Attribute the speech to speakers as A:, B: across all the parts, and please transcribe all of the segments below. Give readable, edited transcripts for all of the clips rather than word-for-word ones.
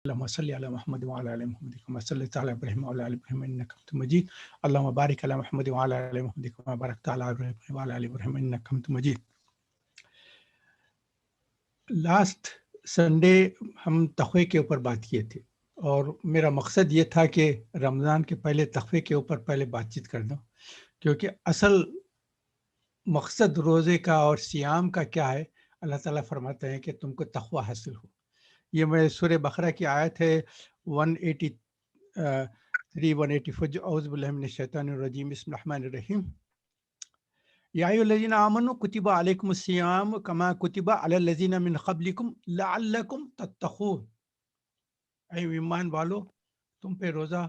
A: اللهم صل على محمد وعلى ال محمد كما صليت على ابراهيم وعلى ال ابراهيم انك حميد مجيد. اللهم بارك على محمد وعلى ال محمد كما باركت على ابراهيم وعلى ال ابراهيم انك حميد مجيد. لاسٹ سنڈے ہم تقوی کے اوپر بات کیے تھے اور میرا مقصد یہ تھا کہ رمضان کے پہلے تقوی کے اوپر پہلے بات چیت کر دوں، کیونکہ اصل مقصد روزے کا اور سیام کا کیا ہے. اللہ تعالیٰ فرماتے ہیں کہ تم کو تقوی حاصل ہو. یہ میں سورہ بقرہ کی آیت ہے 183 184 جو اعوذ باللہ من الشیطان الرجیم بسم اللہ الرحمن الرحیم. یا ایھا الذین آمنوا کتب علیکم الصیام کما کتب علی الذین من قبلکم لعلکم تتقون. اے ایمان والو، تم پہ روزہ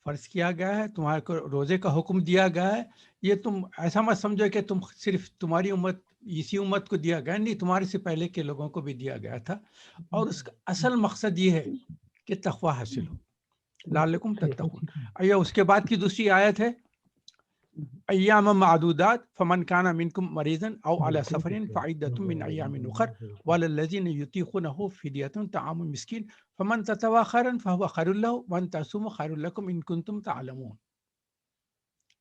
A: فرض کیا گیا ہے، تمہارے کو روزے کا حکم دیا گیا ہے. یہ تم ایسا مت سمجھو کہ تم صرف تمہاری امت اسی امت کو دیا گیا، نہیں، تمہارے سے پہلے کے لوگوں کو بھی دیا گیا تھا. اور اس کا اصل مقصد یہ ہے کہ تقوی حاصل ہو، لعلکم تتقون. اس کے بعد کی دوسری آیت ہے ایام معدودات فمن کان منکم مریضا او علی سفر فعدۃ من ایام اخر وعلی الذین یطیقونہ فدیۃ طعام مسکین فمن تطوع خیرا فهو خیر له وان تصوموا خیر لکم ان کنتم تعلمون.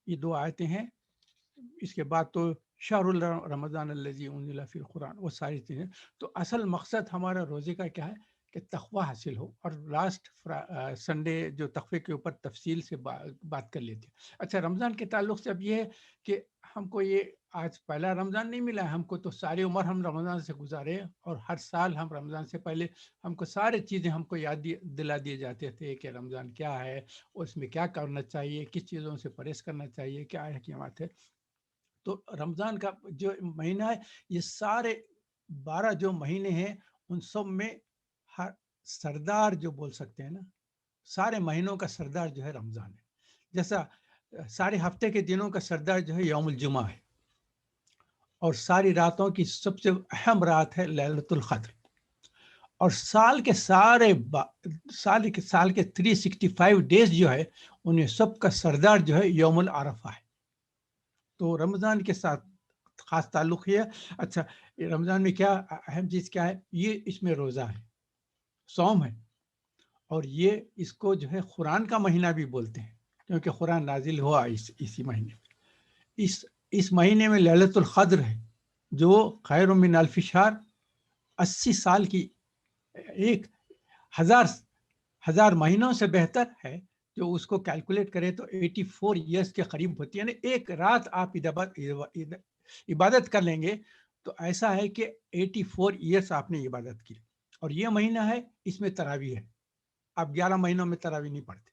A: یہ دو آیتیں ہیں. اس کے بعد تو شہر رمضان الذی انزل فیہ القرآن، وہ ساری چیزیں. تو اصل مقصد ہمارا روزے کا کیا ہے کہ تقوی حاصل ہو. اور لاسٹ سنڈے جو تقوی کے اوپر تفصیل سے بات کر لیتے. اچھا، رمضان کے تعلق سے اب یہ ہے کہ ہم کو یہ آج پہلا رمضان نہیں ملا ہے، ہم کو تو ساری عمر ہم رمضان سے گزارے، اور ہر سال ہم رمضان سے پہلے ہم کو سارے چیزیں ہم کو یاد دلا دیے جاتے تھے کہ رمضان کیا ہے، اس میں کیا کرنا چاہیے، کس چیزوں سے پرہیز کرنا چاہیے، کیا احکامات ہے. تو رمضان کا جو مہینہ ہے، یہ سارے 12 جو مہینے ہیں ان سب میں ہر سردار جو بول سکتے ہیں نا، سارے مہینوں کا سردار جو ہے رمضان ہے. جیسا سارے ہفتے کے دنوں کا سردار جو ہے یوم الجمعہ ہے، اور ساری راتوں کی سب سے اہم رات ہے لیلۃ القدر. اور سال کے 365 ڈیز جو ہے انہیں سب کا سردار جو ہے یوم العرفہ ہے. تو رمضان کے ساتھ خاص تعلق ہے. اچھا، رمضان میں کیا اہم چیز کیا ہے؟ یہ اس میں روزہ ہے، صوم ہے، اور یہ اس کو جو ہے قرآن کا مہینہ بھی بولتے ہیں، کیونکہ قرآن نازل ہوا اسی مہینے میں. اس مہینے میں لیلۃ القدر ہے جو خیر من الف شہر، 80 سال کی، 1000 مہینوں سے بہتر ہے. جو اس کو کیلکولیٹ کرے تو 84 ایئرس کے قریب ہوتی ہے. یعنی ایک رات آپ عبادت کر لیں گے تو ایسا ہے کہ 84 ایئرس آپ نے عبادت کی. اور یہ مہینہ ہے، اس میں تراویح ہے. آپ 11 مہینوں میں تراویح نہیں پڑھتے.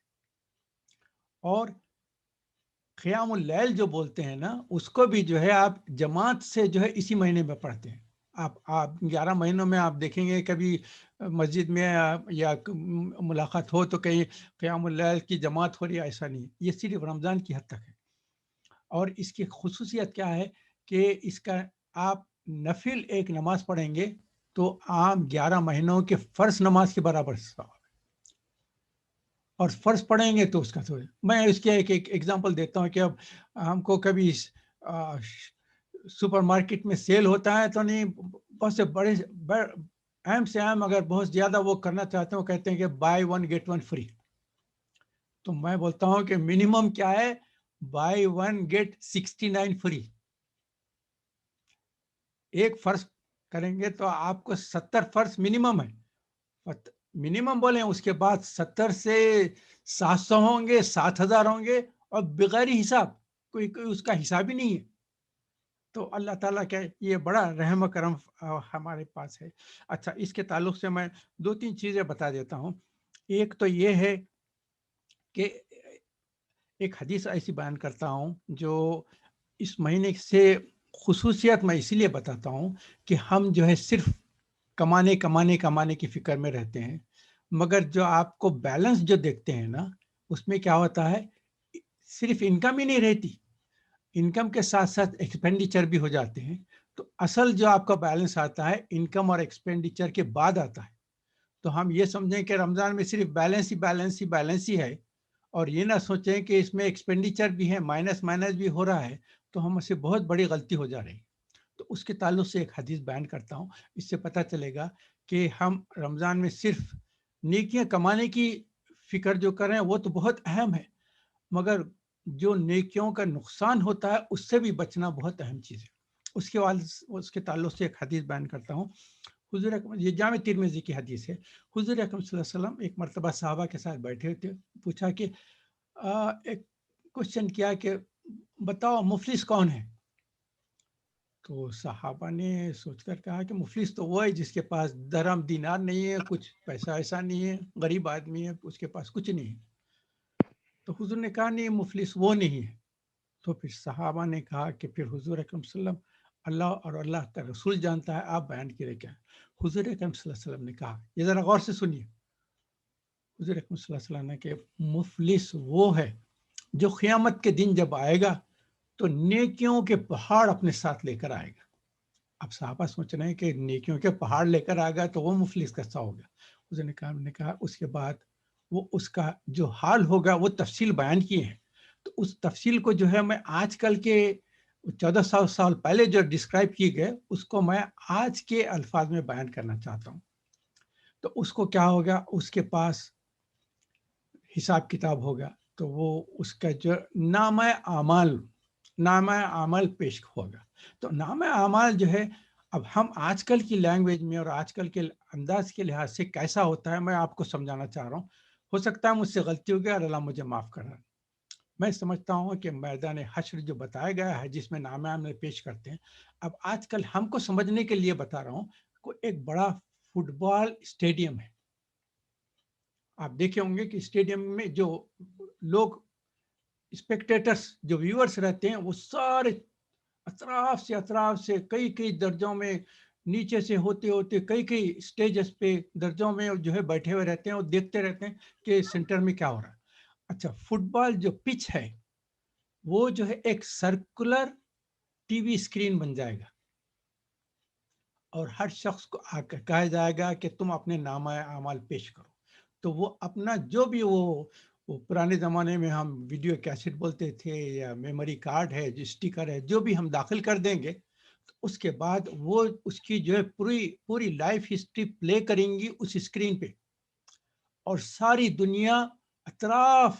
A: اور قیام اللیل جو بولتے ہیں نا، اس کو بھی جو ہے آپ جماعت سے جو ہے اسی مہینے میں پڑھتے ہیں. آپ 11 مہینوں میں آپ دیکھیں گے کبھی مسجد میں یا ملاقات ہو تو کہیں قیام اللیل کی جماعت ہو رہی ہے، ایسا نہیں. یہ صرف رمضان کی حد تک ہے. اور اس کی خصوصیت کیا ہے کہ اس کا آپ نفل ایک نماز پڑھیں گے تو عام 11 مہینوں کے فرض نماز کے برابر ثواب ہے. اور فرض پڑھیں گے تو اس کا تھوڑا، میں اس کے ایک ایگزامپل دیتا ہوں کہ اب ہم کو کبھی سپر مارکیٹ میں سیل ہوتا ہے تو نہیں، بہت سے بڑے اہم سے اہم اگر بہت زیادہ وہ کرنا چاہتے ہیں، وہ کہتے ہیں کہ بائی 1 get 1 فری. تو میں بولتا ہوں کہ منیمم کیا ہے، بائی 1 get 69 فری. ایک فرض کریں گے تو آپ کو 70 فرض منیمم ہے. منیمم بولیں، اس کے بعد 70 سے 700 ہوں گے، 7000 ہوں گے، اور بغیر حساب، کوئی اس کا حساب ہی نہیں ہے. تو اللہ تعالیٰ کا یہ بڑا رحم و کرم ہمارے پاس ہے. اچھا، اس کے تعلق سے میں 2-3 چیزیں بتا دیتا ہوں. ایک تو یہ ہے کہ ایک حدیث ایسی بیان کرتا ہوں جو اس مہینے سے خصوصیت میں اسی لیے بتاتا ہوں کہ ہم جو ہے صرف کمانے کی فکر میں رہتے ہیں، مگر جو آپ کو بیلنس جو دیکھتے ہیں نا، اس میں کیا ہوتا ہے، صرف انکم ہی نہیں رہتی، انکم کے ساتھ ساتھ ایکسپینڈیچر بھی ہو جاتے ہیں. تو اصل جو آپ کا بیلنس آتا ہے انکم اور ایکسپینڈیچر کے بعد آتا ہے. تو ہم یہ سمجھیں کہ رمضان میں صرف بیلنس ہی ہے، اور یہ نہ سوچیں کہ اس میں ایکسپینڈیچر بھی ہے، مائنس بھی ہو رہا ہے، تو ہم سے بہت بڑی غلطی ہو جا رہی. تو اس کے تعلق سے ایک حدیث بیان کرتا ہوں. اس سے پتہ چلے گا کہ ہم رمضان میں صرف نیکیاں کمانے کی فکر جو کر رہے ہیں وہ تو بہت اہم ہے، مگر جو نیکیوں کا نقصان ہوتا ہے اس سے بھی بچنا بہت اہم چیز ہے۔ اس کے تعلق سے ایک حدیث بیان کرتا ہوں۔ حضور اکرم، یہ جامع ترمذی کی حدیث ہے، حضور اکرم صلی اللہ علیہ وسلم ایک مرتبہ صحابہ کے ساتھ بیٹھے تھے، پوچھا کہ ایک کوشچن کیا کہ بتاؤ مفلس کون ہے؟ تو صحابہ نے سوچ کر کہا کہ مفلس تو وہ ہے جس کے پاس درہم دینار نہیں ہے، کچھ پیسہ ایسا نہیں ہے، غریب آدمی ہے، اس کے پاس کچھ نہیں ہے۔ تو حضور نے کہا نہیں، مفلس وہ نہیں ہے۔ تو پھر صحابہ نے کہا کہ پھر حضور اکرم صلی اللہ علیہ وسلم، اللہ اور اللہ کا رسول جانتا ہے، آپ بیان کیے کیا؟ حضور اکرم صلی اللہ علیہ وسلم نے کہا، یہ ذرا غور سے سنیے، حضور اکرم صلی اللہ علیہ وسلم نے کہ مفلس وہ ہے جو قیامت کے دن جب آئے گا تو نیکیوں کے پہاڑ اپنے ساتھ لے کر آئے گا۔ اب صحابہ سوچ رہے ہیں کہ نیکیوں کے پہاڑ لے کر آئے گا تو وہ مفلس کیسا ہوگا؟ حضور نے کہا اس کے بعد وہ اس کا جو حال ہوگا وہ تفصیل بیان کیے ہیں۔ تو اس تفصیل کو جو ہے میں آج کل کے 1400 سال پہلے جو ڈسکرائب کیے گئے اس کو میں آج کے الفاظ میں بیان کرنا چاہتا ہوں۔ تو اس کو کیا ہوگا، اس کے پاس حساب کتاب ہوگا، تو وہ اس کا جو نامہ اعمال پیش ہوگا۔ تو نامہ اعمال جو ہے، اب ہم آج کل کی لینگویج میں اور آج کل کے انداز کے لحاظ سے کیسا ہوتا ہے میں آپ کو سمجھانا چاہ رہا ہوں۔ ہو سکتا ہے مجھ سے غلطی ہو گیا اور اللہ مجھے معاف کر رہا ہے۔ میں سمجھتا ہوں کہ میدان حشر جو بتایا گیا ہے جس میں نامہ اعمال پیش کرتے ہیں، اب آج کل ہم کو سمجھنے کے لیے بتا رہا ہوں، کو ایک بڑا فٹ بال اسٹیڈیم ہے۔ آپ دیکھے ہوں گے کہ اسٹیڈیم میں جو لوگ اسپیکٹیٹرز جو ویورز رہتے ہیں وہ سارے اطراف سے کئی درجوں میں نیچے سے ہوتے ہوتے کئی اسٹیجز پہ درجوں میں جو ہے بیٹھے ہوئے رہتے ہیں اور دیکھتے رہتے ہیں کہ سینٹر میں کیا ہو رہا ہے۔ اچھا، فٹ بال جو پچ ہے وہ جو ہے ایک سرکولر ٹی وی اسکرین بن جائے گا اور ہر شخص کو آ کر کہا جائے گا کہ تم اپنے نامہ اعمال پیش کرو۔ تو وہ اپنا جو بھی وہ پرانے زمانے میں ہم ویڈیو کیسٹ بولتے تھے یا میموری کارڈ ہے، جو اسٹیکر ہے، جو بھی ہم داخل کر دیں گے، تو اس کے بعد وہ اس کی جو ہے پوری لائف ہسٹری پلے کریں گی اس اسکرین پہ، اور ساری دنیا اطراف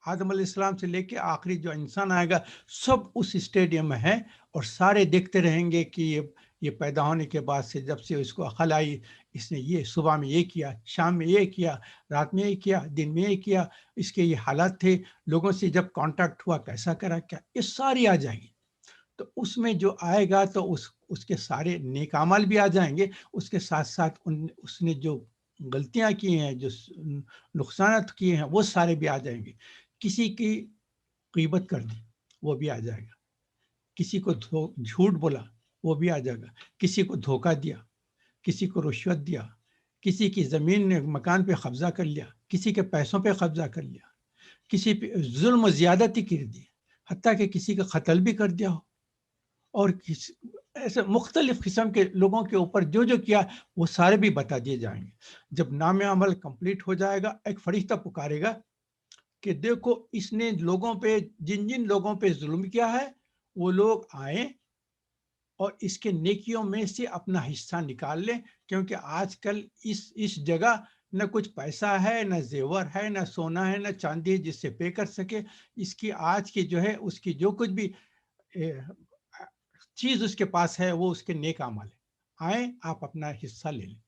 A: آدم علیہ السلام سے لے کے آخری جو انسان آئے گا سب اس اسٹیڈیم میں ہے، اور سارے دیکھتے رہیں گے کہ یہ پیدا ہونے کے بعد سے جب سے اس کو عقل آئی، اس نے یہ صبح میں یہ کیا، شام میں یہ کیا، رات میں یہ کیا، دن میں یہ کیا، اس کے یہ حالات تھے، لوگوں سے جب کانٹیکٹ ہوا کیسا کرا، کیا، یہ ساری آ جائیں گی۔ تو اس میں جو آئے گا تو اس کے سارے نیک اعمال بھی آ جائیں گے، اس کے ساتھ ساتھ اس نے جو غلطیاں کی ہیں، جو نقصانات کیے ہیں، وہ سارے بھی آ جائیں گے۔ کسی کی غیبت کر دی وہ بھی آ جائے گا، کسی کو جھوٹ بولا وہ بھی آ جائے گا، کسی کو دھوکہ دیا، کسی کو رشوت دیا، کسی کی زمین مکان پہ قبضہ کر لیا، کسی کے پیسوں پہ قبضہ کر لیا، کسی پہ ظلم و زیادتی کر دی، حتیٰ کہ کسی کا قتل بھی کر دیا ہو، اور ایسے مختلف قسم کے لوگوں کے اوپر جو کیا وہ سارے بھی بتا دیے جائیں گے۔ جب نام عمل کمپلیٹ ہو جائے گا، ایک فرشتہ پکارے گا کہ دیکھو اس نے لوگوں پہ جن لوگوں پہ ظلم کیا ہے وہ لوگ آئیں اور اس کے نیکیوں میں سے اپنا حصہ نکال لیں، کیونکہ آج کل اس جگہ نہ کچھ پیسہ ہے، نہ زیور ہے، نہ سونا ہے، نہ چاندی ہے جس سے پے کر سکے۔ اس کی آج کی جو ہے اس کی جو کچھ بھی چیز اس کے پاس ہے وہ اس کے نیک اعمال ہے، آئیں آپ اپنا حصہ لے لیں۔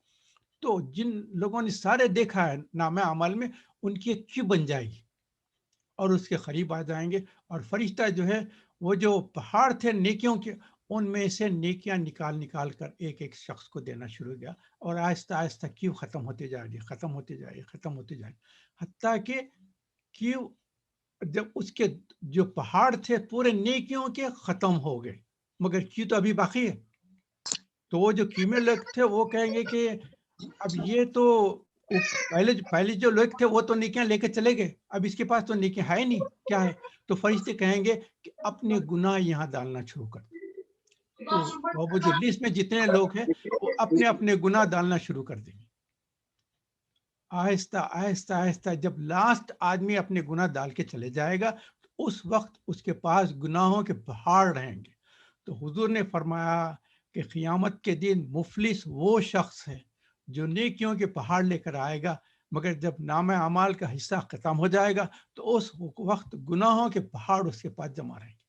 A: تو جن لوگوں نے سارے دیکھا ہے نامہ اعمال میں، ان کی ایک کیو بن جائے گی اور اس کے قریب آ جائیں گے، اور فرشتہ جو ہے وہ جو پہاڑ تھے نیکیوں کے ان میں سے نیکیاں نکال کر ایک شخص کو دینا شروع کیا، اور آہستہ آہستہ کیو ختم ہوتے جائے گی، ختم ہوتے جائے گی، حتیٰ کہ کیو جب اس کے جو پہاڑ تھے پورے نیکیوں کے ختم ہو گئے، مگر کیو تو ابھی باقی ہے۔ تو وہ جو کیو میں لوگ تھے وہ کہیں گے کہ اب یہ تو پہلے جو لوگ تھے وہ تو نیکیاں لے کے چلے گئے، اب اس کے پاس تو نیکیاں ہے نہیں، کیا ہے؟ تو فرشتے کہیں گے کہ اپنے گناہ یہاں ڈالنا شروع کر۔ تو وہ جو لسٹ میں جتنے لوگ ہیں وہ اپنے اپنے گناہ ڈالنا شروع کر دیں گے۔ آہستہ آہستہ آہستہ جب لاسٹ آدمی اپنے گناہ ڈال کے چلے جائے گا تو اس وقت اس کے پاس گناہوں کے پہاڑ رہیں گے۔ تو حضور نے فرمایا کہ قیامت کے دن مفلس وہ شخص ہے جو نیکیوں کے پہاڑ لے کر آئے گا، مگر جب نام اعمال کا حصہ ختم ہو جائے گا تو اس وقت گناہوں کے پہاڑ اس کے پاس جمع رہیں گے۔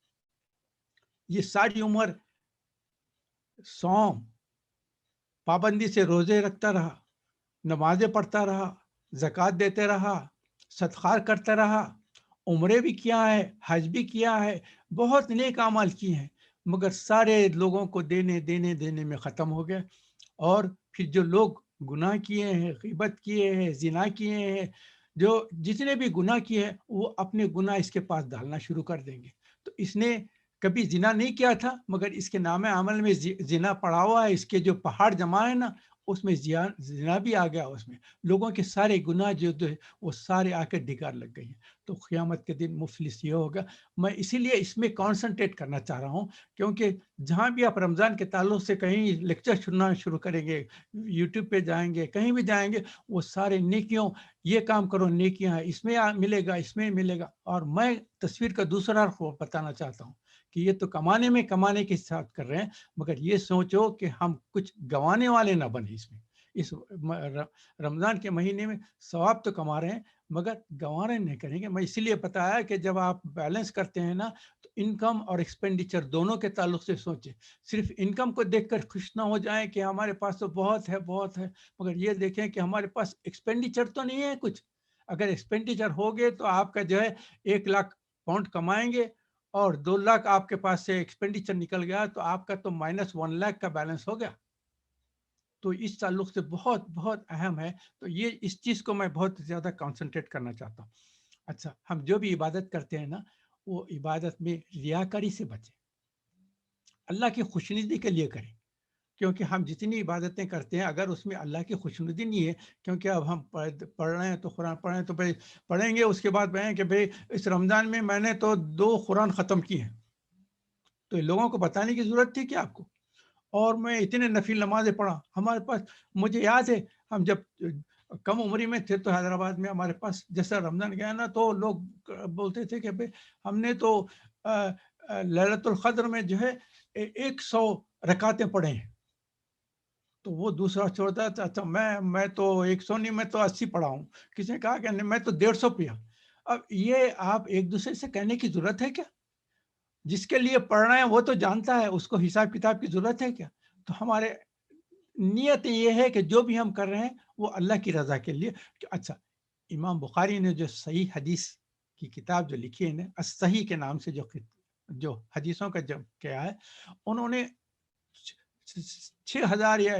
A: یہ ساری عمر صوم پابندی سے روزے رکھتا رہا، نمازیں پڑھتا رہا، زکوٰۃ دیتے رہا، صدقات کرتا رہا، عمرے بھی کیا ہے، حج بھی کیا ہے، بہت نیک اعمال کیے ہیں، مگر سارے لوگوں کو دینے میں ختم ہو گئے۔ اور پھر جو لوگ گناہ کیے ہیں، غیبت کیے ہیں، زنا کیے ہیں، جو جتنے بھی گناہ کیے ہیں، وہ اپنے گناہ اس کے پاس ڈالنا شروع کر دیں گے۔ تو اس نے کبھی زنا نہیں کیا تھا، مگر اس کے نام عمل میں زنا پڑا ہوا ہے، اس کے جو پہاڑ جمع ہے نا، اس میں زنا بھی آ گیا، اس میں لوگوں کے سارے گناہ جو ہے وہ سارے آ کے ڈگار لگ گئی ہیں۔ تو قیامت کے دن مفلس یہ ہوگا۔ میں اسی لیے اس میں کانسنٹریٹ کرنا چاہ رہا ہوں، کیونکہ جہاں بھی آپ رمضان کے تعلق سے کہیں لیکچر سننا شروع کریں گے، یوٹیوب پہ جائیں گے، کہیں بھی جائیں گے، وہ سارے نیکیوں، یہ کام کرو نیکیاں ہیں، اس میں ملے گا، اس میں ملے گا۔ اور میں تصویر کا دوسرا رخ بتانا چاہتا ہوں کہ یہ تو کمانے کے ساتھ کر رہے ہیں، مگر یہ سوچو کہ ہم کچھ گنوانے والے نہ بنے اس میں۔ اس رمضان کے مہینے میں ثواب تو کما رہے ہیں، مگر گنوانے نہیں کریں گے۔ میں اسی لیے بتایا کہ جب آپ بیلنس کرتے ہیں نا، تو انکم اور ایکسپینڈیچر دونوں کے تعلق سے سوچیں۔ صرف انکم کو دیکھ کر خوش نہ ہو جائیں کہ ہمارے پاس تو بہت ہے، مگر یہ دیکھیں کہ ہمارے پاس ایکسپینڈیچر تو نہیں ہے کچھ۔ اگر ایکسپینڈیچر ہو گئے تو آپ کا جو ہے 1,00,000 پاؤنڈ کمائیں گے اور 2,00,000 آپ کے پاس سے ایکسپینڈیچر نکل گیا، تو آپ کا تو -1,00,000 کا بیلنس ہو گیا۔ تو اس تعلق سے بہت بہت اہم ہے۔ تو یہ اس چیز کو میں بہت زیادہ کانسنٹریٹ کرنا چاہتا ہوں۔ اچھا، ہم جو بھی عبادت کرتے ہیں نا، وہ عبادت میں ریاکاری سے بچیں، اللہ کی خوشنودی کے لیے کریں۔ کیونکہ ہم جتنی عبادتیں کرتے ہیں، اگر اس میں اللہ کی خوشنودی نہیں ہے، کیونکہ اب ہم پڑھ رہے ہیں تو قرآن پڑھ رہے ہیں تو بھائی پڑھیں گے، اس کے بعد کہیں کہ بھائی اس رمضان میں نے تو 2 قرآن ختم کیے ہیں، تو لوگوں کو بتانے کی ضرورت تھی کہ آپ کو، اور میں اتنے نفل نمازیں پڑھا۔ ہمارے پاس، مجھے یاد ہے، ہم جب کم عمری میں تھے تو حیدرآباد میں ہمارے پاس جیسا رمضان گیا نا، تو لوگ بولتے تھے کہ بھائی ہم نے تو لیلۃ القدر میں جو ہے 100 رکعتیں پڑھے ہیں۔ تو وہ دوسرا چھوڑتا تھا، اچھا میں تو 100 نہیں، میں تو 80 پڑھا ہوں۔ کسی نے کہا کہ نہیں، میں تو 150 پیا۔ اب یہ آپ ایک دوسرے سے کہنے کی ضرورت ہے کیا؟ جس کے لیے پڑھ رہے ہیں وہ تو جانتا ہے، اس کو حساب کتاب کی ضرورت ہے کیا؟ تو ہمارے نیت یہ ہے کہ جو بھی ہم کر رہے ہیں وہ اللہ کی رضا کے لیے۔ اچھا، امام بخاری نے جو صحیح حدیث کی کتاب جو لکھی ہے نا، الصحیح کے نام سے جو حدیثوں کا جب کیا ہے، انہوں نے 6,000 یا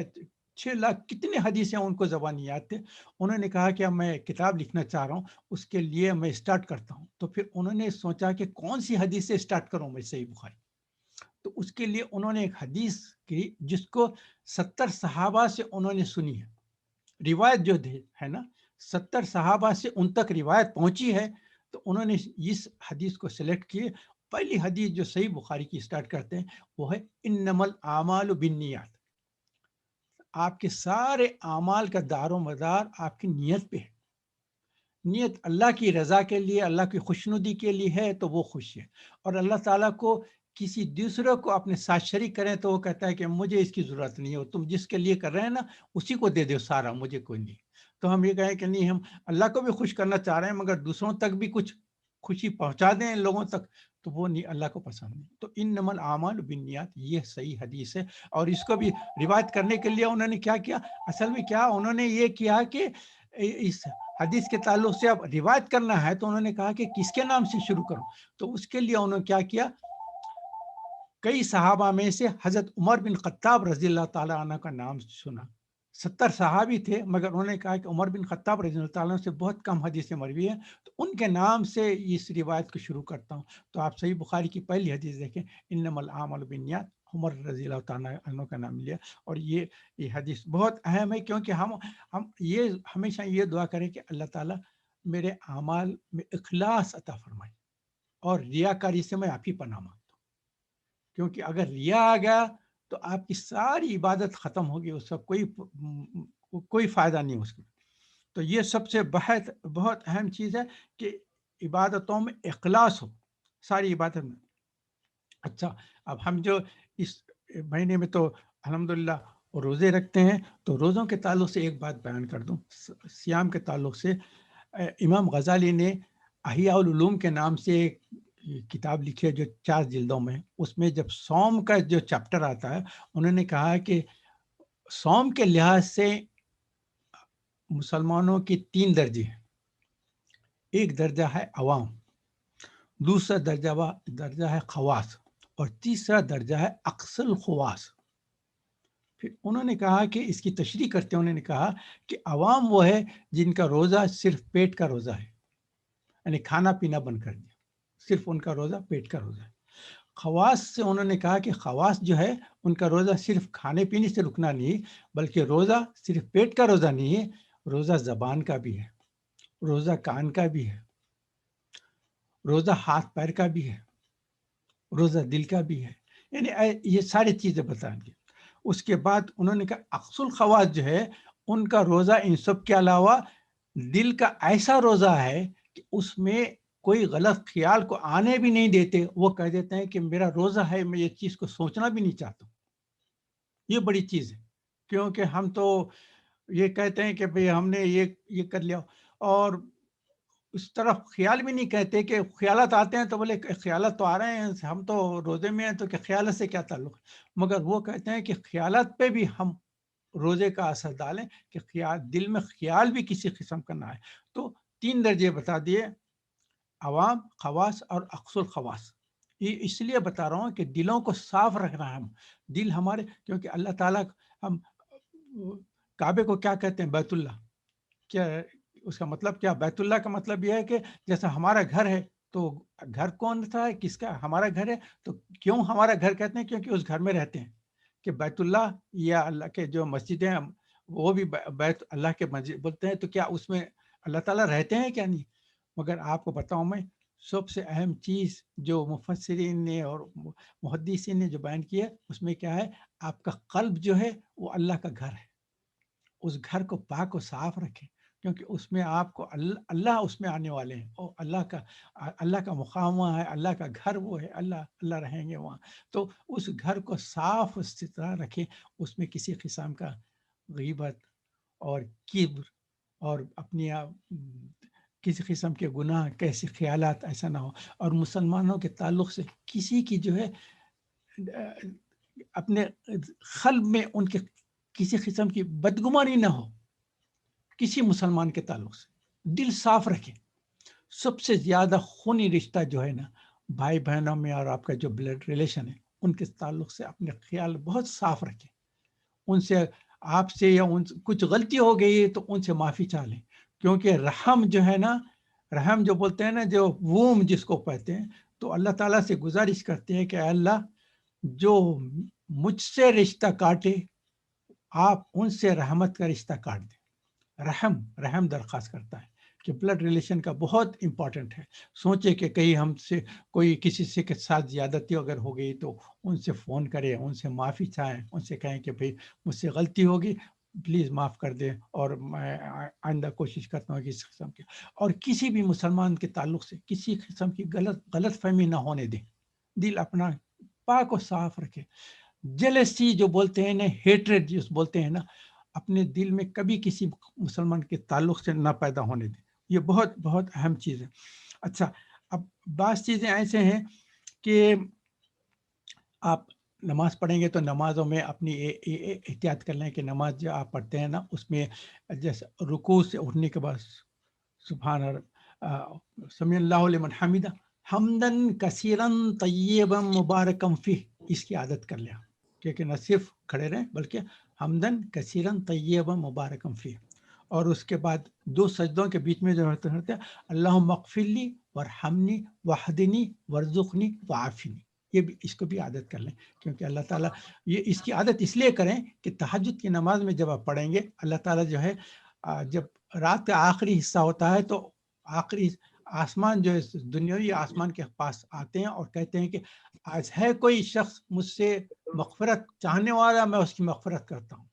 A: 6,00,000 کتنے حدیثیں ان کو زبانی یاد تھے۔ انہوں نے کہا کہ اب میں کتاب لکھنا چاہ رہا ہوں، اس کے لیے میں اسٹارٹ کرتا ہوں۔ تو پھر انہوں نے سوچا کہ کون سی حدیث سے اسٹارٹ کروں میں صحیح بخاری۔ تو اس کے لیے انہوں نے ایک حدیث کی جس کو 70 صحابہ سے انہوں نے سنی ہے، روایت جو ہے نا، 70 صحابہ سے ان تک روایت پہنچی ہے۔ تو انہوں نے اس حدیث کو سلیکٹ کیے۔ پہلی حدیث جو صحیح بخاری کی اسٹارٹ کرتے ہیں وہ ہے انما الاعمال بالنیات۔ آپ کے سارے اعمال کا دار و مدار آپ کی نیت پہ ہے۔ نیت اللہ کی رضا کے لیے، اللہ کی خوشنودی کے لیے ہے تو وہ خوش ہے، اور اللہ تعالیٰ کو کسی دوسرے کو اپنے ساتھ شریک کریں تو وہ کہتا ہے کہ مجھے اس کی ضرورت نہیں ہے، تم جس کے لیے کر رہے ہیں نا اسی کو دے دو سارا، مجھے کوئی نہیں۔ تو ہم یہ کہیں کہ نہیں، ہم اللہ کو بھی خوش کرنا چاہ رہے ہیں، مگر دوسروں تک بھی کچھ خوشی پہنچا دیں لوگوں تک، تو وہ نہیں، اللہ کو پسند نہیں۔ تو انما الاعمال بالنیات یہ صحیح حدیث ہے۔ اور اس کو بھی روایت کرنے کے لیے انہوں نے کیا کیا، اصل میں کیا انہوں نے یہ کیا کہ اس حدیث کے تعلق سے اب روایت کرنا ہے، تو انہوں نے کہا کہ کس کے نام سے شروع کروں۔ تو اس کے لیے انہوں نے کیا کیا، کئی صحابہ میں سے حضرت عمر بن خطاب رضی اللہ تعالیٰ عنہ کا نام سنا۔ 70 صحابی تھے، مگر انہوں نے کہا کہ عمر بن خطاب رضی اللہ تعالیٰ عنہ سے بہت کم حدیثیں مروی ہیں، تو ان کے نام سے اس روایت کو شروع کرتا ہوں۔ تو آپ صحیح بخاری کی پہلی حدیث دیکھیں، انما الاعمال بالنیات، عمر رضی اللہ تعالیٰ عنہ کا نام لیا۔ اور یہ حدیث بہت اہم ہے، کیونکہ ہم یہ ہمیشہ یہ دعا کریں کہ اللہ تعالیٰ میرے اعمال میں اخلاص عطا فرمائے، اور ریاکاری سے میں آپ ہی پناہ مانگتا ہوں، کیونکہ اگر ریا آ گیا تو آپ کی ساری عبادت ختم ہوگی، اس کا کوئی فائدہ نہیں اس میں۔ تو یہ سب سے بہت اہم چیز ہے کہ عبادتوں میں اخلاص ہو، ساری عبادت میں۔ اچھا، اب ہم جو اس مہینے میں تو الحمدللہ اور روزے رکھتے ہیں. تو روزوں کے تعلق سے ایک بات بیان کر دوں. سیام کے تعلق سے امام غزالی نے احیاء العلوم کے نام سے ایک کتاب لکھی ہے جو 4 جلدوں میں. اس میں جب صوم کا جو چیپٹر آتا ہے انہوں نے کہا کہ صوم کے لحاظ سے مسلمانوں کی 3 درجے ہیں. ایک درجہ ہے عوام، دوسرا درجہ ہے خواص، اور تیسرا درجہ ہے اقصى الخواص. پھر انہوں نے کہا کہ اس کی تشریح کرتے ہیں، انہوں نے کہا کہ عوام وہ ہے جن کا روزہ صرف پیٹ کا روزہ ہے، یعنی کھانا پینا بند کر دیا، صرف ان کا روزہ پیٹ کا روزہ ہے. خواص سے انہوں نے کہا کہ خواص جو ہے ان کا روزہ صرف کھانے پینے سے رکنا نہیں، بلکہ روزہ صرف پیٹ کا روزہ نہیں ہے، روزہ زبان کا بھی ہے، روزہ کان کا بھی ہے، روزہ ہاتھ پیر کا بھی ہے، روزہ دل کا بھی ہے. یعنی یہ ساری چیزیں بتائیں گے. اس کے بعد انہوں نے کہا اقصى الخواص جو ہے ان کا روزہ ان سب کے علاوہ دل کا ایسا روزہ ہے کہ اس میں کوئی غلط خیال کو آنے بھی نہیں دیتے. وہ کہہ دیتے ہیں کہ میرا روزہ ہے، میں یہ چیز کو سوچنا بھی نہیں چاہتا ہوں. یہ بڑی چیز ہے، کیونکہ ہم تو یہ کہتے ہیں کہ بھئی ہم نے یہ کر لیا، اور اس طرف خیال بھی نہیں کہتے کہ خیالات آتے ہیں تو بولے خیالات تو آ رہے ہیں، ہم تو روزے میں ہیں تو کہ خیالات سے کیا تعلق ہے. مگر وہ کہتے ہیں کہ خیالات پہ بھی ہم روزے کا اثر ڈالیں کہ دل میں خیال بھی کسی قسم کا نہ آئے. تو 3 درجے بتا دیے، عوام، خواص اور اقصى الخواص. یہ اس لیے بتا رہا ہوں کہ دلوں کو صاف رکھنا ہے. ہم دل ہمارے، کیونکہ اللہ تعالیٰ ہم کعبے کو کیا کہتے ہیں؟ بیت اللہ. کیا اس کا مطلب کیا؟ بیت اللہ کا مطلب یہ ہے کہ جیسا ہمارا گھر ہے، تو گھر کون تھا ہے؟ کس کا؟ ہمارا گھر ہے. تو کیوں ہمارا گھر کہتے ہیں؟ کیونکہ اس گھر میں رہتے ہیں. کہ بیت اللہ یا اللہ کے جو مسجدیں ہیں وہ بھی بیت اللہ کے مسجد بولتے ہیں، تو کیا اس میں اللہ تعالیٰ رہتے ہیں کیا؟ نہیں. مگر آپ کو بتاؤں میں سب سے اہم چیز جو مفسرین نے اور محدثین نے جو بیان کی ہے اس میں کیا ہے؟ آپ کا قلب جو ہے وہ اللہ کا گھر ہے. اس گھر کو پاک و صاف رکھیں، کیونکہ اس میں آپ کو اللہ اس میں آنے والے ہیں، اور اللہ کا مقام وہاں ہے، اللہ کا گھر وہ ہے، اللہ رہیں گے وہاں. تو اس گھر کو صاف ستھرا رکھیں، اس میں کسی قسم کا غیبت اور کبر اور اپنی کسی قسم کے گناہ، کیسے خیالات ایسا نہ ہو. اور مسلمانوں کے تعلق سے کسی کی جو ہے اپنے قلب میں ان کے کسی قسم کی بدگمانی نہ ہو. کسی مسلمان کے تعلق سے دل صاف رکھیں. سب سے زیادہ خونی رشتہ جو ہے نا بھائی بہنوں میں، اور آپ کا جو بلڈ ریلیشن ہے ان کے تعلق سے اپنے خیال بہت صاف رکھیں. ان سے آپ سے یا ان سے کچھ غلطی ہو گئی ہے تو ان سے معافی چاہ لیں. کیونکہ رحم جو ہے نا، رحم جو بولتے ہیں نا، جو ووم جس کو کہتے ہیں، تو اللہ تعالیٰ سے گزارش کرتے ہیں کہ اے اللہ جو مجھ سے رشتہ کاٹے آپ ان سے رحمت کا رشتہ کاٹ دیں. رحم درخواست کرتا ہے کہ بلڈ ریلیشن کا بہت امپورٹنٹ ہے. سوچے کہ کہیں ہم سے کوئی کسی سے کے ساتھ زیادتی اگر ہو گئی تو ان سے فون کریں، ان سے معافی چاہیں، ان سے کہیں کہ بھئی مجھ سے غلطی ہوگی، پلیز معاف کر دیں، اور میں آئندہ کوشش کرتا ہوں کہ اس قسم کے اور کسی بھی مسلمان کے تعلق سے کسی قسم کی غلط فہمی نہ ہونے دیں. دل اپنا پاک و صاف رکھے. جیلسی جو بولتے ہیں نا، ہیٹریڈ جس بولتے ہیں نا، اپنے دل میں کبھی کسی مسلمان کے تعلق سے نہ پیدا ہونے دیں. یہ بہت بہت اہم چیز ہے. اچھا، اب بعض چیزیں ایسے ہیں کہ آپ نماز پڑھیں گے تو نمازوں میں اپنی احتیاط کر لیں کہ نماز جو آپ پڑھتے ہیں نا اس میں جیسے رکوع سے اٹھنے کے بعد سبحان سمیع اللہ لمن حمیدہ حمدن کثیرن طیبا مبارکم فیہ، اس کی عادت کر لیں. کیونکہ نہ صرف کھڑے رہیں بلکہ حمدن کثیرن طیبا مبارکم فیہ. اور اس کے بعد 2 سجدوں کے بیچ میں جو ہوتے ہیں اللہم اغفر لی ورحمنی وحدنی ورزقنی وعافنی. یہ بھی اس کو بھی عادت کر لیں، کیونکہ اللہ تعالیٰ یہ اس کی عادت اس لیے کریں کہ تہجد کی نماز میں جب آپ پڑھیں گے اللہ تعالیٰ جو ہے جب رات کا آخری حصہ ہوتا ہے تو آخری آسمان جو ہے دنیاوی آسمان کے پاس آتے ہیں اور کہتے ہیں کہ آج ہے کوئی شخص مجھ سے مغفرت چاہنے والا، میں اس کی مغفرت کرتا ہوں.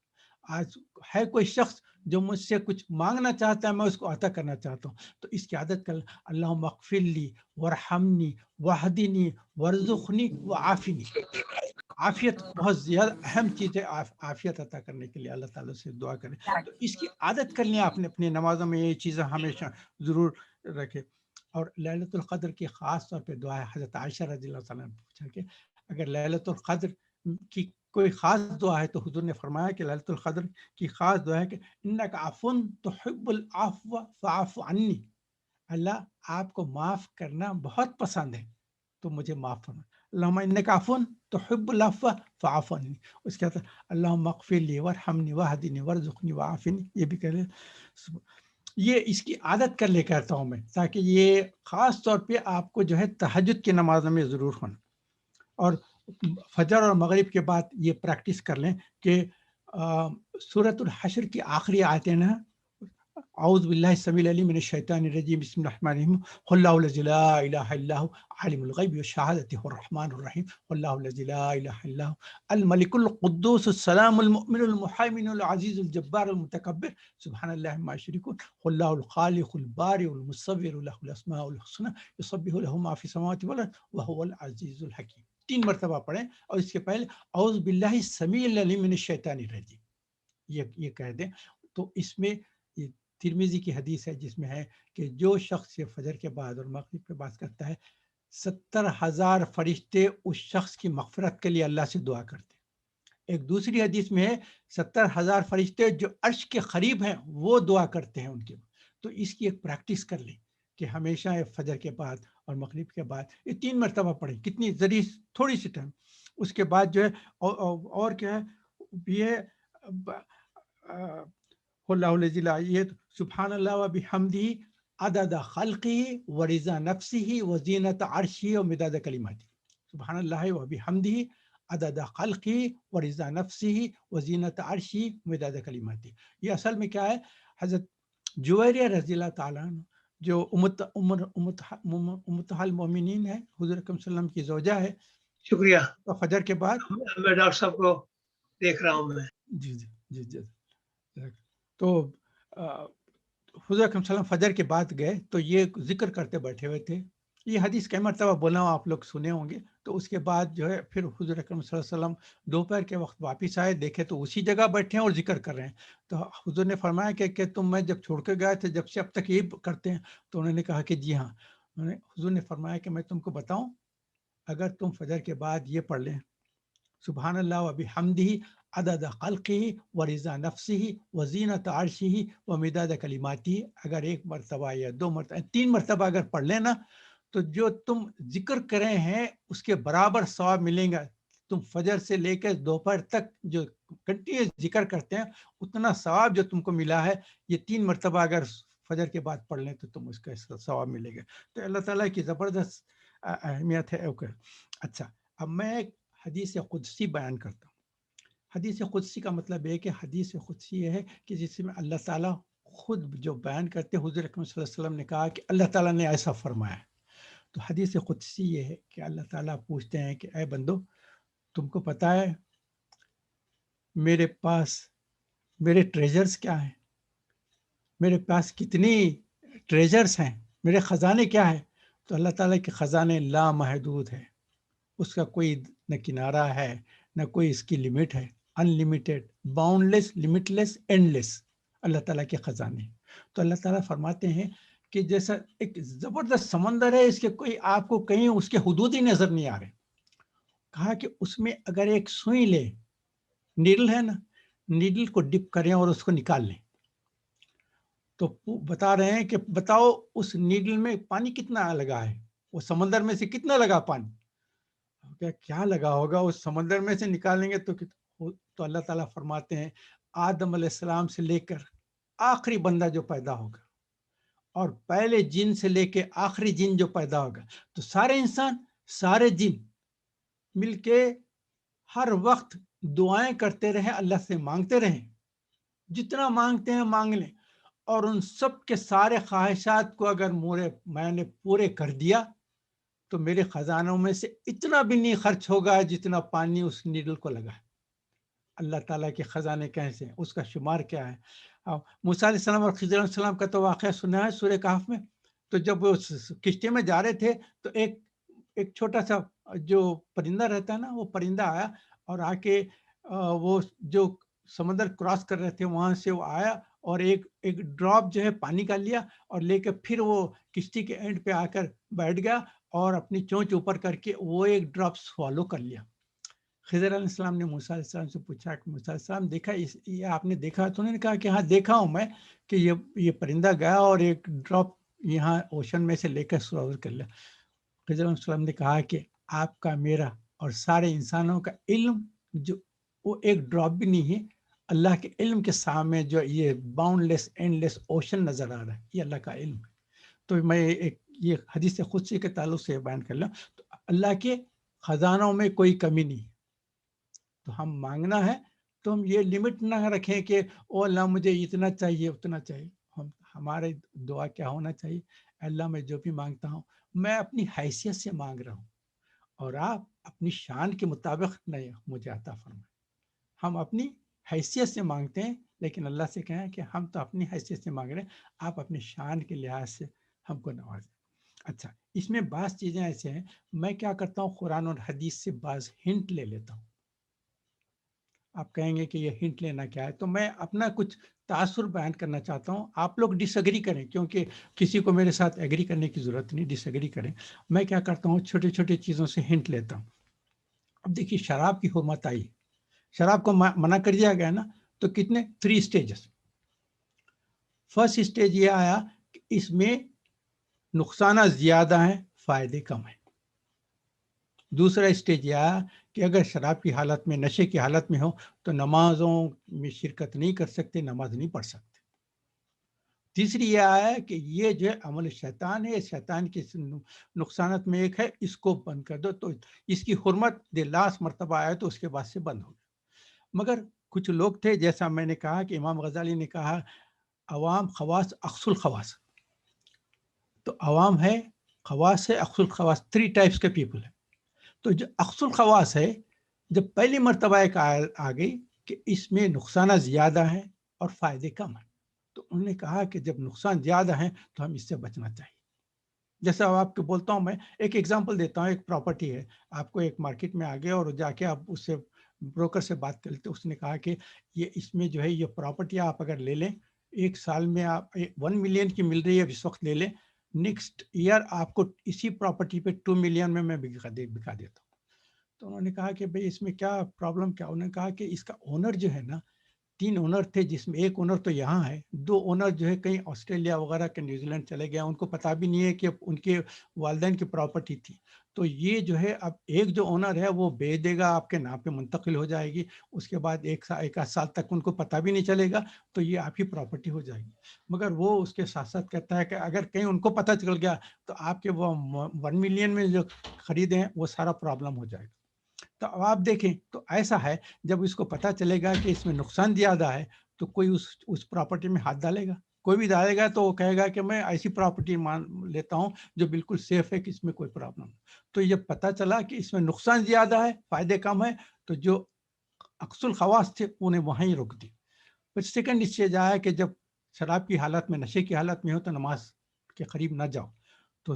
A: آج ہے کوئی شخص جو مجھ سے کچھ مانگنا چاہتا ہے، میں اس کو عطا کرنا چاہتا ہوں. تو اس کی عادت کر اللہم اغفر لی ورحمنی وحدنی ورزقنی وعافنی. عافیت بہت زیادہ اہم چیز ہے، عافیت عطا کرنے کے لیے اللہ تعالیٰ سے دعا کریں. تو اس کی عادت کر لیں آپ نے اپنی نمازوں میں، یہ چیزیں ہمیشہ ضرور رکھیں. اور لیلۃ القدر کی خاص طور پہ دعا ہے، حضرت عائشہ رضی اللہ تعالیٰ نے پوچھا کہ اگر لیلۃ القدر کی کوئی خاص دعا ہے تو حضور نے فرمایا کہ لیلۃ القدر کی خاص دعا ہے کہ انک عفو تحب العفو فاعف عنی، اللہ آپ کو معاف کرنا بہت پسند ہے تو مجھے معاف فرما. اللہم انک عفو تحب العفو فاعف عنی. اس کے بعد اللہم اغفر لی وارحمنی واہدنی وارزقنی وعافنی، یہ بھی کہہ لیں. یہ اس کی عادت کر لے کہتا ہوں میں، تاکہ یہ خاص طور پہ آپ کو جو ہے تہجد کی نمازوں میں ضرور ہونا. اور فجر اور مغرب کے بعد یہ پریکٹس کر لیں کہ سورۃ الحشر کی آخری آیتیں نا، اعوذ باللہ السمیع العلیم من الشیطان الرجیم بسم اللہ الرحمن الرحیم قل اللہ الذی لا الہ الا هو عالم الغیب والشہادۃ هو الرحمن الرحیم قل اللہ الذی لا الہ الا هو الملک القدوس السلام المؤمن المحیمن العزیز الجبار المتکبر سبحان اللہ عما یشرکون قل اللہ الخالق البارئ المصور له الاسماء الحسنى یسبح له ما فی السماوات والارض وهو العزیز الحکیم. 3 مرتبہ پڑھیں اور اس کے پہلے اعوذ باللہ السمیع العلیم من الشیطان الرجیم یہ کہہ دیں. تو اس میں یہ ترمذی کی حدیث ہے جس میں ہے کہ جو شخص یہ فجر کے بعد اور مغرب کے بعد کرتا ہے 70,000 فرشتے اس شخص کی مغفرت کے لیے اللہ سے دعا کرتے ہیں. ایک دوسری حدیث میں ہے 70,000 فرشتے جو عرش کے قریب ہیں وہ دعا کرتے ہیں ان کے. تو اس کی ایک پریکٹس کر لیں کہ ہمیشہ فجر کے بعد اور مغرب کے بعد یہ 3 مرتبہ پڑھیں. کتنی ذریع تھوڑی سی ٹائم. اس کے بعد جو ہے اور کیا ہے یہ اللہ الذی لا، یہ سبحان اللہ و بحمدہ عدد خلقہ و رضا نفسہ و زینت عرشہ و مداد کلماتہ. سبحان اللہ و بحمدہ عدد خلقہ و رضا نفسہ و زینت عرشہ و مداد کلماتہ. یہ اصل میں کیا ہے، حضرت جویریہ رضی اللہ تعالیٰ عنہ جو امتحال المومنین ہے، حضور اکرم صلی اللہ علیہ وسلم کی زوجہ ہے.
B: شکریہ.
A: فجر کے بعد
B: میں ڈاکٹر صاحب کو دیکھ رہا ہوں میں.
A: جی جی جی جی. تو حضور اکرم صلی اللہ علیہ وسلم فجر کے بعد گئے تو یہ ذکر کرتے بیٹھے ہوئے تھے. یہ حدیث کئی مرتبہ بولا ہوں، آپ لوگ سنے ہوں گے. تو اس کے بعد جو ہے پھر حضور اکرم صلی اللہ علیہ وسلم دوپہر کے وقت واپس آئے، دیکھے تو اسی جگہ بیٹھے ہیں اور ذکر کر رہے ہیں. تو حضور نے فرمایا کہ تم میں جب چھوڑ کے گئے تھے جب سے اب تک یہی کرتے ہیں؟ تو انہوں نے کہا کہ جی ہاں. حضور نے فرمایا کہ میں تم کو بتاؤں، اگر تم فجر کے بعد یہ پڑھ لیں سبحان اللہ و بحمدہ عدد خلقہ و رضا نفسہ و زینت عرشہ و مداد کلماتہ، اگر 1 مرتبہ یا 2 مرتبہ 3 مرتبہ اگر پڑھ لینا تو جو تم ذکر کرے ہیں اس کے برابر ثواب ملیں گا. تم فجر سے لے کے دوپہر تک جو کنٹینیوس ذکر کرتے ہیں اتنا ثواب جو تم کو ملا ہے، یہ 3 مرتبہ اگر فجر کے بعد پڑھ لیں تو تم اس کا ثواب ملے گا. تو اللہ تعالیٰ کی زبردست اہمیت ہے. اچھا، اب میں ایک حدیث قدسی بیان کرتا ہوں. حدیث قدسی کا مطلب ہے کہ حدیث قدسی یہ ہے کہ جس میں اللہ تعالیٰ خود جو بیان کرتے، حضور اکرم صلی اللہ علیہ وسلم نے کہا کہ اللہ تعالیٰ نے ایسا فرمایا. تو حدیث قدسی یہ ہے کہ اللہ تعالیٰ پوچھتے ہیں کہ اے بندو، تم کو پتہ ہے میرے پاس میرے ٹریجرز کیا ہیں، میرے پاس کتنی ٹریجرز ہیں، میرے خزانے کیا ہیں؟ تو اللہ تعالیٰ کے خزانے لامحدود ہے، اس کا کوئی نہ کنارہ ہے نہ کوئی اس کی لمٹ ہے. Unlimited, boundless, limitless, endless اللہ تعالیٰ کے خزانے. تو اللہ تعالیٰ فرماتے ہیں کہ جیسا ایک زبردست سمندر ہے، اس کے کوئی آپ کو کہیں اس کے حدود ہی نظر نہیں آ رہے. کہا کہ اس میں اگر ایک سوئی لے، نیڈل ہے نا، نیڈل کو ڈپ کریں اور اس کو نکال لیں تو بتا رہے ہیں کہ بتاؤ اس نیڈل میں پانی کتنا لگا ہے، وہ سمندر میں سے کتنا لگا پانی، کیا لگا ہوگا اس سمندر میں سے نکالیں گے تو اللہ تعالیٰ فرماتے ہیں آدم علیہ السلام سے لے کر آخری بندہ جو پیدا ہوگا اور پہلے جن سے لے کے آخری جن جو پیدا ہوگا، تو سارے انسان سارے جن مل کے ہر وقت دعائیں کرتے رہیں، اللہ سے مانگتے رہیں، جتنا مانگتے ہیں مانگ لیں. اور ان سب کے سارے خواہشات کو اگر میں نے پورے کر دیا تو میرے خزانوں میں سے اتنا بھی نہیں خرچ ہوگا جتنا پانی اس نیڈل کو لگا ہے. اللہ تعالیٰ کے خزانے کیسے ہیں، اس کا شمار کیا ہے. موسیٰ علیہ السلام اور خضر علیہ السلام کا تو واقعہ سنا ہے سورہ کہف میں. تو جب وہ کشتی میں جا رہے تھے تو ایک ایک چھوٹا سا جو پرندہ رہتا ہے نا، وہ پرندہ آیا اور آ کے وہ جو سمندر کراس کر رہے تھے وہاں سے وہ آیا اور ایک ایک ڈراپ جو ہے پانی کا لیا اور لے کے پھر وہ کشتی کے اینڈ پہ آ کر بیٹھ گیا اور اپنی چونچ اوپر کر کے وہ ایک ڈراپ سوالو کر لیا. خضر علیہ السلام نے موسیٰ علیہ السلام سے پوچھا کہ موسیٰ علیہ السلام دیکھا یہ آپ نے دیکھا؟ تو انہوں نے کہا کہ ہاں دیکھا ہوں میں کہ یہ پرندہ گیا اور ایک ڈراپ یہاں اوشن میں سے لے کر سوالو کر لیا. خضر علیہ السلام نے کہا کہ آپ کا میرا اور سارے انسانوں کا علم جو وہ ایک ڈراپ بھی نہیں ہے اللہ کے علم کے سامنے جو یہ bound less and less ocean نظر آ رہا ہے، یہ اللہ کا علم ہے. تو میں ایک یہ حدیث قدسی کے تعلق سے بیان کر لوں تو اللہ کے خزانوں میں کوئی کمی نہیں. تو ہم مانگنا ہے تو ہم یہ لمٹ نہ رکھیں کہ او اللہ مجھے اتنا چاہیے اتنا چاہیے. ہمارے دعا کیا ہونا چاہیے؟ اللہ میں جو بھی مانگتا ہوں میں اپنی حیثیت سے مانگ رہا ہوں اور آپ اپنی شان کے مطابق نہیں مجھے عطا فرمائیں. ہم اپنی حیثیت سے مانگتے ہیں لیکن اللہ سے کہیں کہ ہم تو اپنی حیثیت سے مانگ رہے ہیں، آپ اپنی شان کے لحاظ سے ہم کو نوازیں. اچھا، اس میں بعض چیزیں ایسے ہیں میں کیا کرتا ہوں قرآن اور حدیث سے بعض ہنٹ لے لیتا ہوں. آپ کہیں گے کہ یہ ہنٹ لینا کیا ہے، تو میں اپنا کچھ تاثر بیان کرنا چاہتا ہوں. آپ لوگ ڈس ایگری کریں کیونکہ کسی کو میرے ساتھ ایگری کرنے کی ضرورت نہیں، ڈس ایگری کریں. میں کیا کرتا ہوں چھوٹے چھوٹے چیزوں سے ہنٹ لیتا ہوں. اب دیکھیے شراب کی حرمت آئی، شراب کو منع کر دیا گیا نا، تو کتنے 3 اسٹیجز. فرسٹ اسٹیج یہ آیا کہ اس میں نقصانات زیادہ ہیں فائدے کم ہیں. دوسرا اسٹیج یہ آیا کہ اگر شراب کی حالت میں نشے کی حالت میں ہو تو نمازوں میں شرکت نہیں کر سکتے، نماز نہیں پڑھ سکتے. تیسری یہ آیا کہ یہ جو عمل شیطان ہے، شیطان کے نقصانات میں ایک ہے، اس کو بند کر دو. تو اس کی حرمت لاسٹ مرتبہ آیا تو اس کے بعد سے بند ہو گیا. مگر کچھ لوگ تھے جیسا میں نے کہا کہ امام غزالی نے کہا عوام خواص اقصى الخواص. تو عوام ہے، خواص ہے، اقصى الخواص. 3 ٹائپس کے پیپل ہیں. تو جو اقصى الخواص ہے جب پہلی مرتبہ ایک آ گئی کہ اس میں نقصانات زیادہ ہیں اور فائدے کم ہیں، تو انہوں نے کہا کہ جب نقصان زیادہ ہیں تو ہم اس سے بچنا چاہیے. جیسا آپ کو بولتا ہوں، میں ایک ایگزامپل دیتا ہوں. ایک پراپرٹی ہے، آپ کو ایک مارکیٹ میں آگے اور جا کے آپ اس سے بروکر سے بات کر لیتے. اس نے کہا کہ یہ اس میں جو ہے یہ پراپرٹی آپ اگر لے لیں، 1 سال میں آپ 1 ملین کی مل رہی ہے اس وقت لے لیں، نیکسٹ ایئر آپ کو اسی پراپرٹی پہ 2 ملین میں بکا دیتا ہوں. تو انہوں نے کہا کہ بھئی اس میں کیا پرابلم کیا؟ انہوں نے کہا کہ اس کا اونر جو ہے نا، 3 اونر تھے جس میں ایک اونر تو یہاں ہے، 2 اونر جو ہے کہیں آسٹریلیا وغیرہ کے نیوزی لینڈ چلے گئے، ان کو پتہ بھی نہیں ہے کہ ان کے والدین کی پراپرٹی تھی. تو یہ جو ہے اب ایک جو اونر ہے وہ بیچ دے گا، آپ کے نام پہ منتقل ہو جائے گی. اس کے بعد ایک آدھ سال تک ان کو پتہ بھی نہیں چلے گا، تو یہ آپ ہی پراپرٹی ہو جائے گی. مگر وہ اس کے ساتھ ساتھ کہتا ہے کہ اگر کہیں ان کو پتہ چل گیا تو آپ کے وہ 1 ملین میں جو خریدے ہیں وہ سارا پرابلم ہو جائے گا. تو اب آپ دیکھیں تو ایسا ہے جب اس کو پتہ چلے گا کہ اس میں نقصان زیادہ ہے تو کوئی اس پراپرٹی میں ہاتھ ڈالے گا؟ کوئی بھی ڈالے گا تو وہ کہے گا کہ میں ایسی پراپرٹی مان لیتا ہوں جو بالکل سیف ہے کہ اس میں کوئی پرابلم نہیں. تو جب پتہ چلا کہ اس میں نقصان زیادہ ہے فائدے کم ہے تو جو اقصى الخواص تھے انہیں وہیں روک دی. پھر سیکنڈ اسٹیج آیا کہ جب شراب کی حالت میں نشے کی حالت میں ہو تو نماز کے قریب نہ جاؤ. تو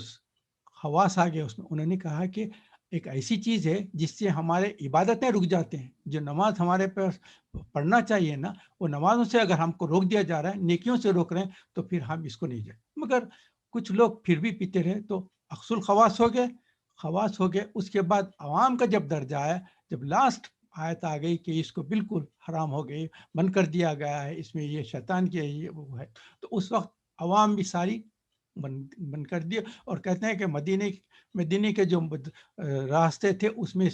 A: خواص آ گئے اس میں. انہوں نے کہا کہ ایک ایسی چیز ہے جس سے ہمارے عبادتیں رک جاتے ہیں. جو نماز ہمارے پاس پڑھنا چاہیے نا، وہ نمازوں سے اگر ہم کو روک دیا جا رہا ہے، نیکیوں سے روک رہے ہیں، تو پھر ہم اس کو نہیں جائیں. مگر کچھ لوگ پھر بھی پیتے رہے تو اقصى الخواص ہو گئے، خواص ہو گئے. اس کے بعد عوام کا جب درجہ آیا، جب لاسٹ آیت آ گئی کہ اس کو بالکل حرام ہو گئی، بند کر دیا گیا ہے، اس میں یہ شیطان کی یہ وہ ہے، تو اس وقت عوام بھی ساری بند کر دیے. اور کہتے ہیں کہ مدینے کے جو راستے تھے اس میں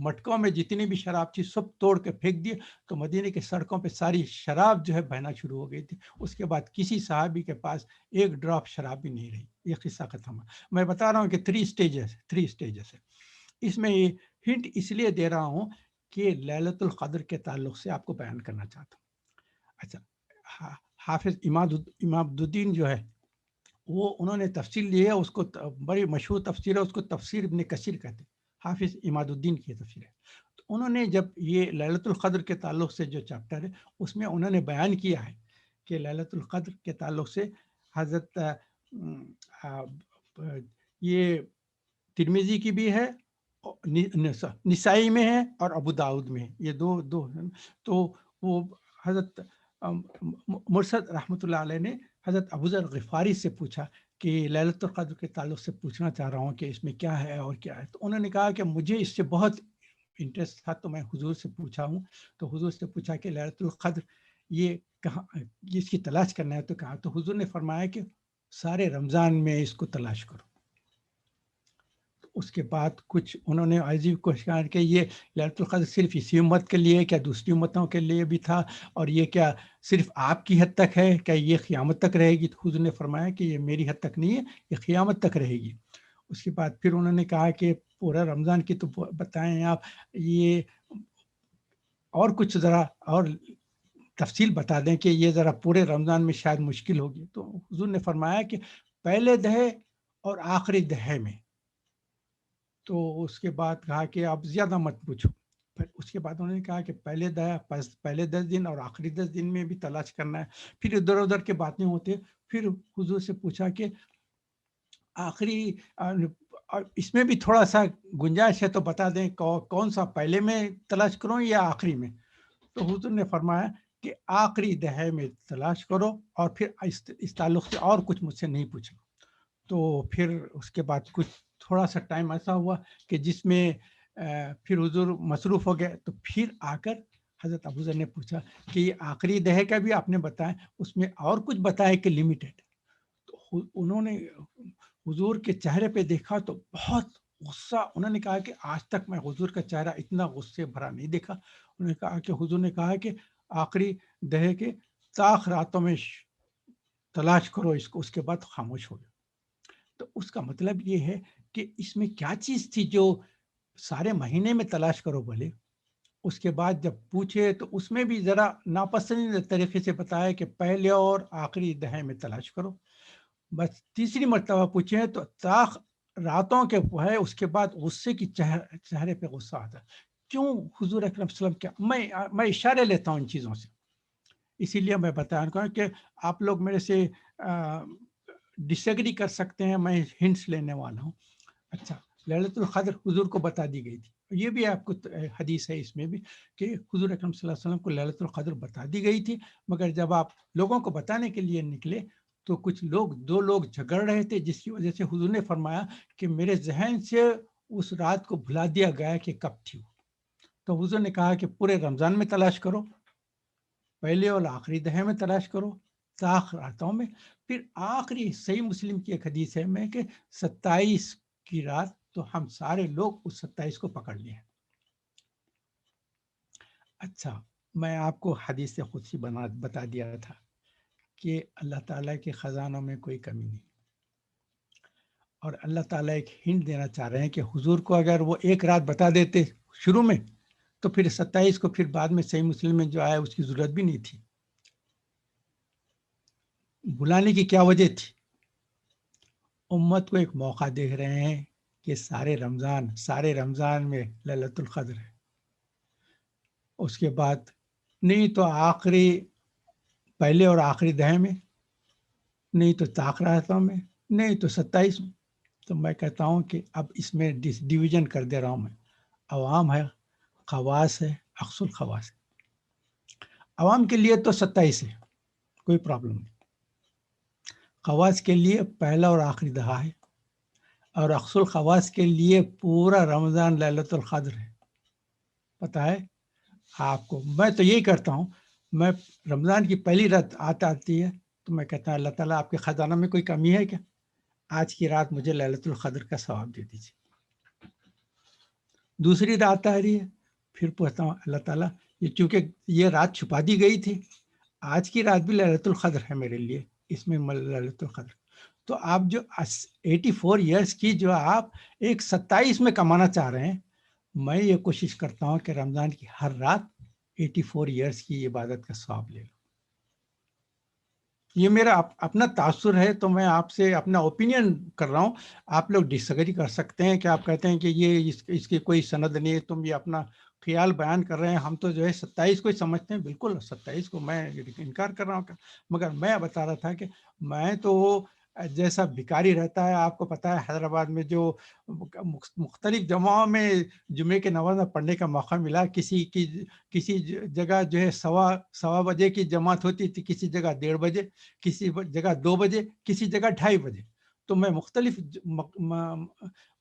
A: مٹکوں میں جتنی بھی شراب تھی سب توڑ کے پھینک دیے. تو مدینے کے سڑکوں پہ ساری شراب جو ہے بہنا شروع ہو گئی تھی. اس کے بعد کسی صحابی کے پاس ایک ڈراپ شراب بھی نہیں رہی. یہ قصہ ختم ہے. میں بتا رہا ہوں کہ 3 اسٹیجز ہے. اس میں یہ ہنٹ اس لیے دے رہا ہوں کہ لیلۃ القدر کے تعلق سے آپ کو بیان کرنا چاہتا ہوں. اچھا، حافظ اماد الدین جو ہے وہ انہوں نے تفسیر لی ہے، اس کو بڑی مشہور تفسیر ہے، اس کو تفسیر ابن کثیر کہتے ہیں. حافظ اماد الدین کی تفسیر ہے. تو انہوں نے جب یہ لیلۃ القدر کے تعلق سے جو چیپٹر ہے اس میں انہوں نے بیان کیا ہے کہ لیلۃ القدر کے تعلق سے حضرت یہ ترمذی کی بھی ہے، نسائی میں ہے اور ابو داؤد میں ہے، یہ دو ہیں۔ تو وہ حضرت مرشد رحمۃ اللہ علیہ نے حضرت ابو ذر غفاری سے پوچھا کہ لیلۃ القدر کے تعلق سے پوچھنا چاہ رہا ہوں کہ اس میں کیا ہے اور کیا ہے، تو انہوں نے کہا کہ مجھے اس سے بہت انٹرسٹ تھا تو میں حضور سے پوچھا ہوں، تو حضور سے پوچھا کہ لیلۃ القدر یہ کہاں، اس کی تلاش کرنا ہے تو کہا، تو حضور نے فرمایا کہ سارے رمضان میں اس کو تلاش کرو۔ اس کے بعد کچھ انہوں نے عجیب کوشش کہ یہ لیلۃ القدر صرف اسی امت کے لیے، کیا دوسری امتوں کے لیے بھی تھا، اور یہ کیا صرف آپ کی حد تک ہے، کیا یہ قیامت تک رہے گی؟ تو حضور نے فرمایا کہ یہ میری حد تک نہیں ہے، یہ قیامت تک رہے گی۔ اس کے بعد پھر انہوں نے کہا کہ پورا رمضان کی تو بتائیں آپ، یہ اور کچھ ذرا اور تفصیل بتا دیں کہ یہ ذرا پورے رمضان میں شاید مشکل ہوگی۔ تو حضور نے فرمایا کہ پہلے دہے اور آخری دہے میں۔ تو اس کے بعد کہا کہ آپ زیادہ مت پوچھو۔ پھر اس کے بعد انہوں نے کہا کہ پہلے 10 دن اور آخری 10 دن میں بھی تلاش کرنا ہے۔ پھر ادھر ادھر کے باتیں ہوتے، پھر حضور سے پوچھا کہ آخری اس میں بھی تھوڑا سا گنجائش ہے تو بتا دیں کون سا پہلے میں تلاش کروں یا آخری میں؟ تو حضور نے فرمایا کہ آخری دہے میں تلاش کرو، اور پھر اس تعلق سے اور کچھ مجھ سے نہیں پوچھو۔ تو پھر اس کے بعد کچھ تھوڑا سا ٹائم ایسا ہوا کہ جس میں پھر حضور مصروف ہو گئے، تو پھر آ کر حضرت ابوذر نے پوچھا کہ یہ آخری دہے کا بھی آپ نے بتایا، اس میں اور کچھ بتایا کہ لمیٹڈ؟ تو انہوں نے حضور کے چہرے پہ دیکھا تو بہت غصہ، انہوں نے کہا کہ آج تک میں حضور کا چہرہ اتنا غصے بھرا نہیں دیکھا۔ انہوں نے کہا کہ حضور نے کہا کہ آخری دہے کے طاق راتوں میں تلاش کرو اس کو، اس کے بعد خاموش ہو گیا۔ تو اس کا مطلب یہ ہے کہ اس میں کیا چیز تھی جو سارے مہینے میں تلاش کرو بھلے، اس کے بعد جب پوچھے تو اس میں بھی ذرا ناپسندیدہ طریقے سے بتایا کہ پہلے اور آخری دہے میں تلاش کرو۔ بس تیسری مرتبہ پوچھے تو طاق راتوں کے ہے، اس کے بعد غصے کی چہرے پہ غصہ آتا ہے۔ کیوں حضور اکرم صلی اللہ علیہ وسلم؟ میں اشارے لیتا ہوں ان چیزوں سے، اسی لیے میں بتایا کہ آپ لوگ میرے سے ڈس ایگری کر سکتے ہیں، میں ہنٹس لینے والا ہوں۔ اچھا، لیلۃ القدر حضور کو بتا دی گئی تھی، یہ بھی آپ کو حدیث ہے اس میں بھی کہ حضور اکرم صلی اللہ علیہ وسلم کو لیلۃ القدر بتا دی گئی تھی، مگر جب آپ لوگوں کو بتانے کے لیے نکلے تو کچھ دو لوگ جھگڑ رہے تھے، جس کی وجہ سے حضور نے فرمایا کہ میرے ذہن سے اس رات کو بھلا دیا گیا کہ کب تھی وہ۔ تو حضور نے کہا کہ پورے رمضان میں تلاش کرو، پہلے اور آخری دہے میں تلاش کرو، طاق راتوں میں۔ پھر آخری صحیح مسلم کی ایک حدیث ہے میں کہ 27 کی رات، تو ہم سارے لوگ اس 27 کو پکڑ لیے۔ اچھا، میں آپ کو حدیث قدسی بتا دیا تھا کہ اللہ تعالیٰ کے خزانوں میں کوئی کمی نہیں، اور اللہ تعالیٰ ایک ہنٹ دینا چاہ رہے ہیں کہ حضور کو اگر وہ ایک رات بتا دیتے شروع میں تو پھر 27 کو پھر بعد میں صحیح مسلم میں جو آیا اس کی ضرورت بھی نہیں تھی۔ بلانے کی کیا وجہ تھی؟ امت کو ایک موقع دیکھ رہے ہیں کہ سارے رمضان میں لیلۃ القدر ہے، اس کے بعد نہیں تو پہلے اور آخری دہے میں، نہیں تو طاق راتوں میں، نہیں تو 27 میں۔ تو میں کہتا ہوں کہ اب اس میں ڈویژن کر دے رہا ہوں میں، عوام ہے، خواص ہے، اخص الخواص ہے۔ عوام کے لیے تو 27 ہے، کوئی پرابلم نہیں، خواص کے لیے پہلا اور آخری دہا ہے، اور اخص الخواص کے لیے پورا رمضان لیلۃ القدر ہے۔ پتہ ہے آپ کو، میں تو یہی کرتا ہوں، میں رمضان کی پہلی رات آتی ہے تو میں کہتا ہوں اللہ تعالیٰ آپ کے خزانوں میں کوئی کمی ہے کیا؟ آج کی رات مجھے لیلۃ القدر کا ثواب دے دیجیے۔ دوسری رات آ رہی ہے، پھر پوچھتا ہوں اللہ تعالیٰ چونکہ یہ رات چھپا دی گئی تھی، آج کی رات بھی لیلۃ القدر ہے میرے لیے، اس میں لیلۃ القدر۔ تو آپ جو 84 ایئرس کی جو آپ ایک 27 میں کمانا چاہ رہے ہیں، میں یہ کوشش کرتا ہوں کہ رمضان کی ہر رات 84 ایئرس کی عبادت کا ثواب لے لوں۔ یہ میرا اپنا تاثر ہے، تو میں آپ سے اپنا اوپینین کر رہا ہوں۔ آپ لوگ ڈس ایگری کر سکتے ہیں کہ آپ کہتے ہیں کہ یہ اس کی کوئی سند نہیں ہے، تم یہ اپنا خیال بیان کر رہے ہیں، ہم تو جو ہے 27 کو ہی سمجھتے ہیں۔ بالکل 27 کو میں انکار کر رہا ہوں، مگر میں بتا رہا تھا کہ میں تو جیسا بھکاری رہتا ہے. آپ کو پتہ ہے حیدرآباد میں جو مختلف جماعوں میں جمعے کے نماز پڑھنے کا موقع ملا. کسی جگہ جو ہے 1:15 کی جماعت ہوتی تھی, کسی جگہ 1:30 بجے, کسی جگہ 2 بجے, کسی جگہ 2:30 بجے. تو میں مختلف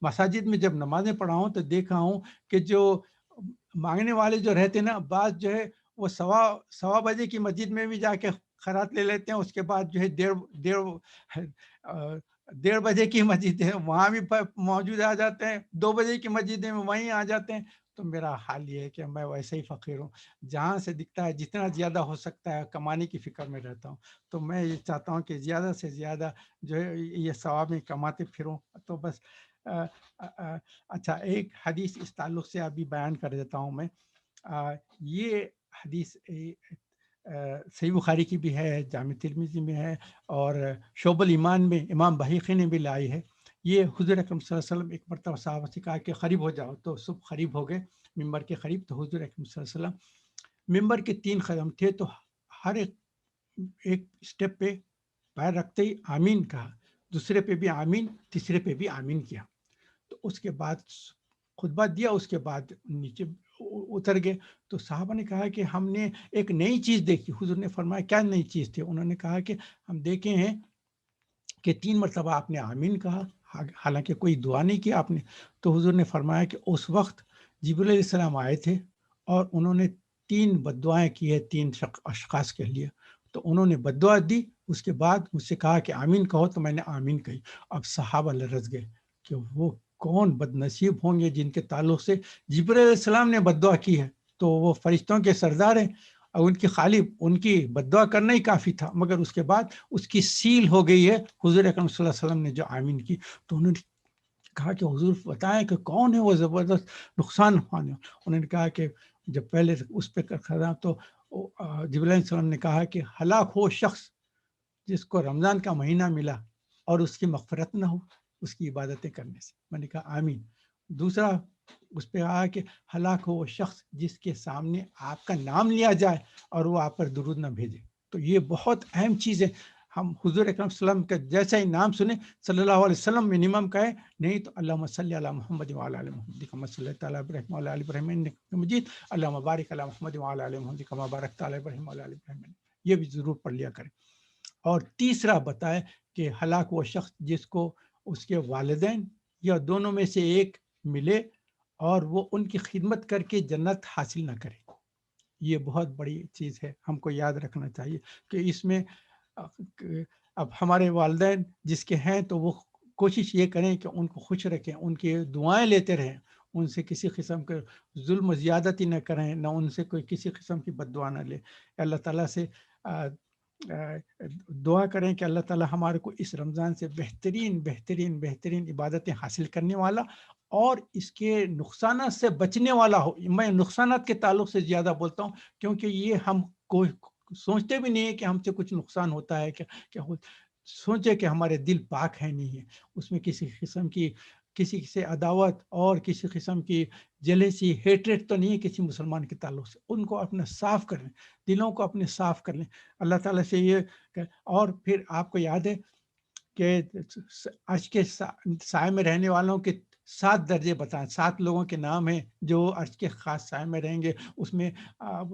A: مساجد میں جب نمازیں پڑھا ہوں تو دیکھا ہوں کہ جو مانگنے والے جو رہتے ہیں نا, بعض جو ہے وہ 1:15 کی مسجد میں بھی جا کے خیرات لے لیتے ہیں. اس کے بعد جو ہے 1:30 بجے کی مسجد ہے وہاں بھی موجود آ جاتے ہیں, 2 بجے کی مسجد میں وہیں آ جاتے ہیں. تو میرا حال یہ ہے کہ میں ویسے ہی فقیر ہوں, جہاں سے دکھتا ہے جتنا زیادہ ہو سکتا ہے کمانے کی فکر میں رہتا ہوں. تو میں یہ چاہتا ہوں کہ زیادہ سے زیادہ جو ہے یہ ثواب میں کماتے پھروں. تو بس اچھا, ایک حدیث اس تعلق سے ابھی بیان کر دیتا ہوں میں. یہ حدیث صحیح بخاری کی بھی ہے, جامع ترمذی میں ہے, اور شعب الایمان میں امام بہیقی نے بھی لائی ہے. یہ حضور اکرم صلی اللہ علیہ وسلم ایک مرتبہ صحابہ سے کہا کہ قریب ہو جاؤ, تو سب قریب ہو گئے ممبر کے قریب. تو حضور اکرم صلی اللہ علیہ وسلم ممبر کے 3 قدم تھے, تو ہر ایک اسٹیپ پہ پیر رکھتے ہی آمین کہا, دوسرے پہ بھی آمین, تیسرے پہ بھی آمین کیا. تو اس کے بعد خطبہ دیا, اس کے بعد نیچے اتر گئے. تو صحابہ نے کہا کہ ہم نے ایک نئی چیز دیکھی. حضور نے فرمایا کیا نئی چیز تھی؟ انہوں نے کہا کہ ہم دیکھے ہیں کہ 3 مرتبہ آپ نے آمین کہا, حالانکہ کوئی دعا نہیں کی آپ نے. تو حضور نے فرمایا کہ اس وقت جبریل علیہ السلام آئے تھے اور انہوں نے 3 بد دعائیں کی ہے 3 اشخاص کے لیے. تو انہوں نے بد دعا دی, اس کے بعد مجھ سے کہا کہ آمین کہو, تو میں نے آمین کہی. اب صحابہ لرز گئے کہ وہ کون بد نصیب ہوں گے جن کے تعلق سے جبریل علیہ السلام نے بد دعا کی ہے. تو وہ فرشتوں کے سردار ہیں, اور ان کی خالب ان کی بد دعا کرنا ہی کافی تھا, مگر اس کے بعد اس کی سیل ہو گئی ہے حضور اکرم صلی اللہ علیہ وسلم نے جو آمین کی. تو انہوں نے کہا کہ حضور بتائیں کہ کون ہے وہ زبردست نقصان پانے. انہوں نے کہا کہ جب پہلے اس پہ کھڑا تو جبریل علیہ السلام نے کہا کہ ہلاک ہو شخص جس کو رمضان کا مہینہ ملا اور اس کی مغفرت نہ ہو اس کی عبادتیں کرنے سے. میں نے کہا آمین. دوسرا اس پہ کہا کہ ہلاک ہو وہ شخص جس کے سامنے آپ کا نام لیا جائے اور وہ آپ پر درود نہ بھیجے. تو یہ بہت اہم چیز ہے. ہم حضور اکرم صلی اللہ علیہ وسلم کا جیسا ہی نام سنیں صلی اللہ علیہ وسلم منیمم کہے, نہیں تو اللہم صلی علی محمد وعلی آل محمد کما صلیت علی ابراہیم وعلی آل ابراہیم انک حمید مجید, اللہم بارک علی محمد وعلی آل محمد کما بارکت علی ابراہیم وعلی آل ابراہیم. یہ بھی ضرور پڑھ لیا کریں. اور تیسرا بتائے کہ ہلاک وہ شخص جس کو اس کے والدین یا دونوں میں سے ایک ملے اور وہ ان کی خدمت کر کے جنت حاصل نہ کرے. یہ بہت بڑی چیز ہے, ہم کو یاد رکھنا چاہیے کہ اس میں اب ہمارے والدین جس کے ہیں تو وہ کوشش یہ کریں کہ ان کو خوش رکھیں, ان کی دعائیں لیتے رہیں, ان سے کسی قسم کے ظلم و زیادتی نہ کریں, نہ ان سے کوئی کسی قسم کی بد دعا نہ لے. اللہ تعالیٰ سے دعا کریں کہ اللہ تعالیٰ ہمارے کو اس رمضان سے بہترین بہترین بہترین عبادتیں حاصل کرنے والا اور اس کے نقصانات سے بچنے والا ہو. میں نقصانات کے تعلق سے زیادہ بولتا ہوں کیونکہ یہ ہم کو سوچتے بھی نہیں ہے کہ ہم سے کچھ نقصان ہوتا ہے. کہ سوچے کہ ہمارے دل پاک ہے نہیں ہے, اس میں کسی قسم کی کسی سے عداوت اور کسی قسم کی جیلسی ہیٹریٹ تو نہیں ہے کسی مسلمان کے تعلق سے. ان کو اپنا صاف کر لیں, دلوں کو اپنے صاف کر لیں اللہ تعالیٰ سے یہ. اور پھر آپ کو یاد ہے کہ عرش کے سائے میں رہنے والوں کے 7 درجے بتائیں, 7 لوگوں کے نام ہیں جو عرش کے خاص سائے میں رہیں گے. اس میں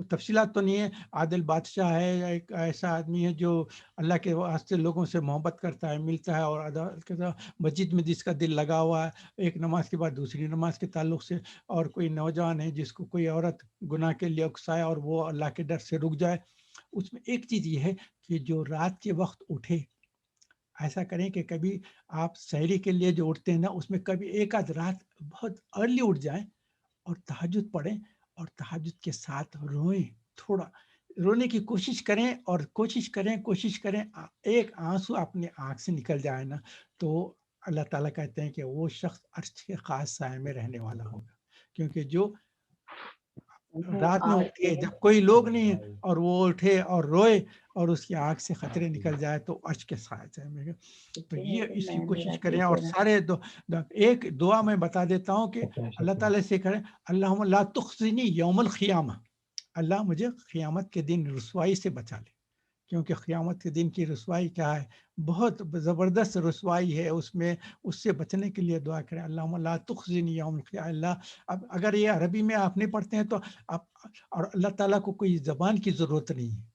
A: تفصیلات تو نہیں ہے. عادل بادشاہ ہے, ایک ایسا آدمی ہے جو اللہ کے واسطے لوگوں سے محبت کرتا ہے, ملتا ہے اور عدالت کے مسجد میں جس کا دل لگا ہوا ہے ایک نماز کے بعد دوسری نماز کے تعلق سے. اور کوئی نوجوان ہے جس کو کوئی عورت گناہ کے لیے اکسائے اور وہ اللہ کے ڈر سے رک جائے. اس میں ایک چیز یہ ہے کہ جو رات کے وقت اٹھے, ایسا کریں کہ کبھی آپ سحری کے لیے جو اٹھتے ہیں نا اس میں کبھی ایک آدھ رات بہت ارلی اٹھ جائیں اور تہجد پڑھیں اور تہجد کے ساتھ روئیں, تھوڑا رونے کی کوشش کریں اور کوشش کریں ایک آنسو اپنے آنکھ سے نکل جائے نا تو اللہ تعالیٰ کہتے ہیں کہ وہ شخص عرش کے خاص سائے میں رہنے والا ہوگا. کیونکہ جو رات میں اٹھے جب کوئی لوگ نہیں ہے اور وہ اٹھے اور روئے اور اس کی آنکھ سے خطرے نکل جائے تو عرش کے سائے میں. تو یہ اس کی کوشش کریں. اور سارے ایک دعا میں بتا دیتا ہوں کہ اللہ تعالیٰ سے کریں اللہم لا تخزنی یوم القیامہ, اللہ مجھے قیامت کے دن رسوائی سے بچا لے. کیونکہ قیامت کے دن کی رسوائی کیا ہے، بہت زبردست رسوائی ہے، اس میں اس سے بچنے کے لیے دعا کریں، اللہم لا تخزنی یوم القیامہ۔ اللہ اب اگر یہ عربی میں آپ نہیں پڑھتے ہیں تو آپ، اور اللہ تعالیٰ کو کوئی زبان کی ضرورت نہیں ہے،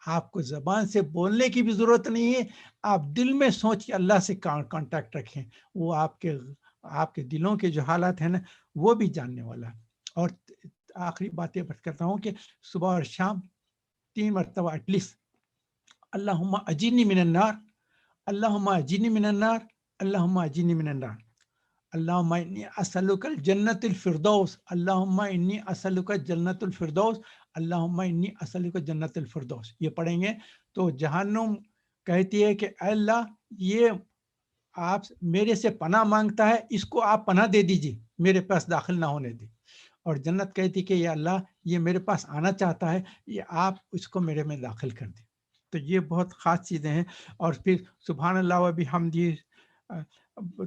A: آپ کو زبان سے بولنے کی بھی ضرورت نہیں ہے، آپ دل میں سوچ کے اللہ سے کانٹیکٹ رکھیں، وہ آپ کے دلوں کے جو حالات ہیں نا وہ بھی جاننے والا ہے۔ اور آخری بات یہ کرتا ہوں کہ صبح اور شام 3 مرتبہ ایٹ لیسٹ اللہم اجینی من النار، اللہم اجینی من النار، اللہم اجینی من النار، اللہم انی اسألک الجنت الفردوس، اللہم انی اسألک جنت الفردوس، اللہم انی اسألک جنت الفردوس۔ یہ پڑھیں گے تو جہنم کہتی ہے کہ اے اللہ یہ آپ میرے سے پناہ مانگتا ہے، اس کو آپ پناہ دے دیجیے، میرے پاس داخل نہ ہونے دیں۔ اور جنت کہتی کہ یا اللہ یہ میرے پاس آنا چاہتا ہے، یہ آپ اس کو میرے میں داخل کر دیں۔ تو یہ بہت خاص چیزیں ہیں۔ اور پھر سبحان اللہ و بحمدہ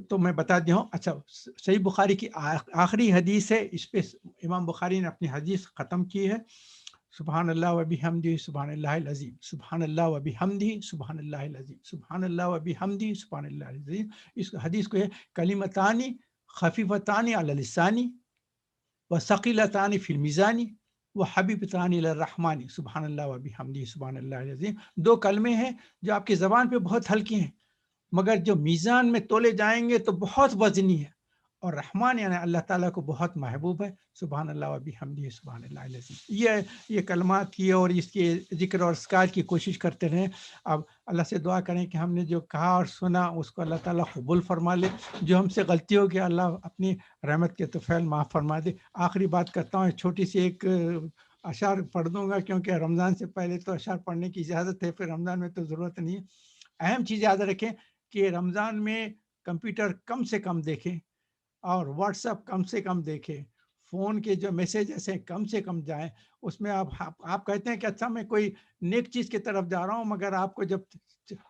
A: تو میں بتا دیا ہوں۔ اچھا، صحیح بخاری کی آخری حدیث ہے، اس پہ امام بخاری نے اپنی حدیث ختم کی ہے، سبحان اللہ و بحمدہ سبحان اللہ العظیم، سبحان اللہ و بحمدہ سبحان اللہ العظیم، سبحان اللہ و بحمدہ سبحان اللہ العظیم۔ اس حدیث کو ہے کلمتانی خفیفتانی علی اللسانی وثقیلتانی فی المیزانی وحبیبتانی الی الرحمن، سبحان اللہ و بحمدہ سبحان اللہ العظیم۔ 2 کلمے ہیں جو آپ کی زبان پہ بہت ہلکی ہیں، مگر جو میزان میں تولے جائیں گے تو بہت وزنی ہے، اور رحمان یعنی اللہ تعالیٰ کو بہت محبوب ہے، سبحان اللہ و بحمدہ سبحان اللہ العظیم۔ یہ کلمات کی اور اس کے ذکر اور اذکار کی کوشش کرتے رہیں۔ اب اللہ سے دعا کریں کہ ہم نے جو کہا اور سنا اس کو اللہ تعالیٰ قبول فرما لے، جو ہم سے غلطی ہو گیا اللہ اپنی رحمت کے طفیل معاف فرما دے۔ آخری بات کرتا ہوں، چھوٹی سی ایک اشعار پڑھ دوں گا، کیونکہ رمضان سے پہلے تو اشعار پڑھنے کی اجازت ہے، پھر رمضان میں تو ضرورت نہیں ہے۔ اہم چیز یاد رکھیں کہ رمضان میں کمپیوٹر کم سے کم دیکھیں، اور واٹس ایپ کم سے کم دیکھیں، فون کے جو میسیجز ہیں کم سے کم جائیں۔ اس میں آپ کہتے ہیں کہ اچھا میں کوئی نیک چیز کی طرف جا رہا ہوں، مگر آپ کو جب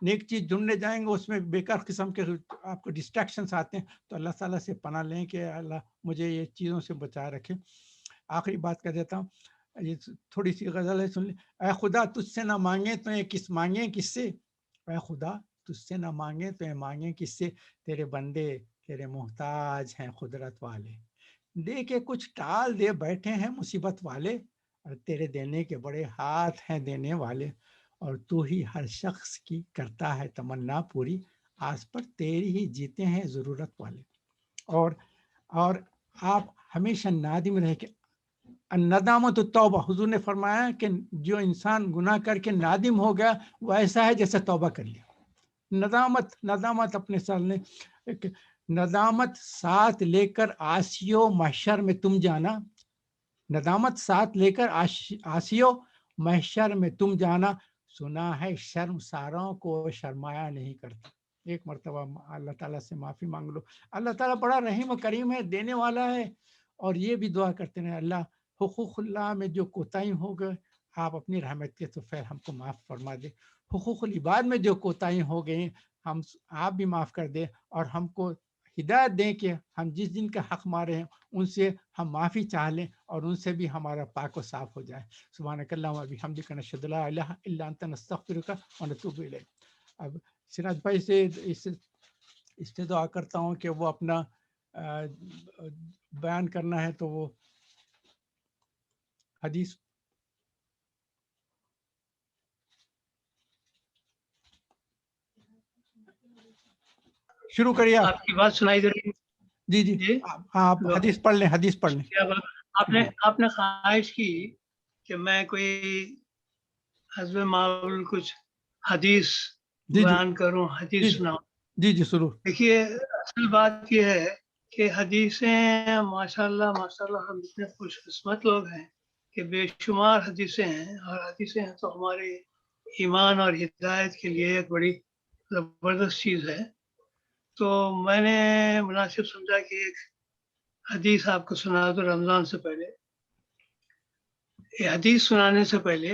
A: نیک چیز ڈھونڈنے جائیں گے اس میں بیکار قسم کے آپ کو ڈسٹریکشنس آتے ہیں، تو اللہ تعالیٰ سے پناہ لیں کہ اللہ مجھے یہ چیزوں سے بچائے رکھے۔ آخری بات کر دیتا ہوں، یہ تھوڑی سی غزل ہے، سن لیں۔ اے خدا تجھ سے نہ مانگے تو یہ کس مانگیں کس سے، اے خدا تجھ سے نہ مانگے تو یہ مانگیں کس سے، تیرے بندے تیرے محتاج ہیں قدرت والے، دے کے کچھ ٹال دے بیٹھے ہیں مصیبت والے، اور تیرے دینے کے بڑے ہاتھ ہیں دینے والے، اور تو ہی ہر شخص کی کرتا ہے تمنا پوری، آس پر تیری ہی جیتے ہیں ضرورت والے۔ اور آپ ہمیشہ نادم رہے کہ الندامت التوبہ، حضور نے فرمایا کہ جو انسان گناہ کر کے نادم ہو گیا وہ ایسا ہے جیسے توبہ کر لیا۔ ندامت اپنے سر نے، ندامت ساتھ لے کر آسیو محشر میں تم جانا، ندامت ساتھ لے کر آسیو محشر میں تم جانا، سنا ہے شرم ساروں کو شرمایا نہیں کرتا۔ ایک مرتبہ اللہ تعالیٰ سے معافی مانگ لو، اللہ تعالیٰ بڑا رحیم و کریم ہے، دینے والا ہے۔ اور یہ بھی دعا کرتے ہیں اللہ حقوق اللہ میں جو کوتاہی ہو گئے آپ اپنی رحمت کے تو خیر ہم کو معاف فرما دے، حقوق العباد میں جو کوتاہی ہو گئی آپ بھی معاف کر دیں، اور ہم کو ہدایت دیں کہ ہم جس جن کا حق مارے ہیں ان سے ہم معافی چاہ لیں، اور ان سے بھی ہمارا پاک و صاف ہو جائے۔ سبحانک اللہم و بحمدک نشہد لا الہ الا انت نستغفرک و نتوب الیک۔ اب سراج بھائی سے اس سے دعا کرتا ہوں کہ وہ اپنا بیان کرنا ہے تو وہ حدیث شروع کریے
B: آپ کی بات سنائی دے رہی ہے۔
A: جی جی
B: جی
A: آپ حدیث پڑھ لیں، حدیث پڑھ لیں۔
B: آپ نے خواہش کی کہ میں کوئی حسب معمول کچھ حدیث بیان کروں، حدیث سناؤں۔
A: جی جی ضرور۔
B: دیکھیے اصل بات یہ ہے کہ حدیثیں ماشاء اللہ ہم اتنے خوش قسمت لوگ ہیں کہ بے شمار حدیثیں ہیں، اور حدیثیں ہیں تو ہمارے ایمان اور ہدایت کے لیے ایک بڑی زبردست چیز ہے۔ تو میں نے مناسب سمجھا کہ ایک حدیث آپ کو سنا دو رمضان سے پہلے۔ یہ حدیث سنانے سے پہلے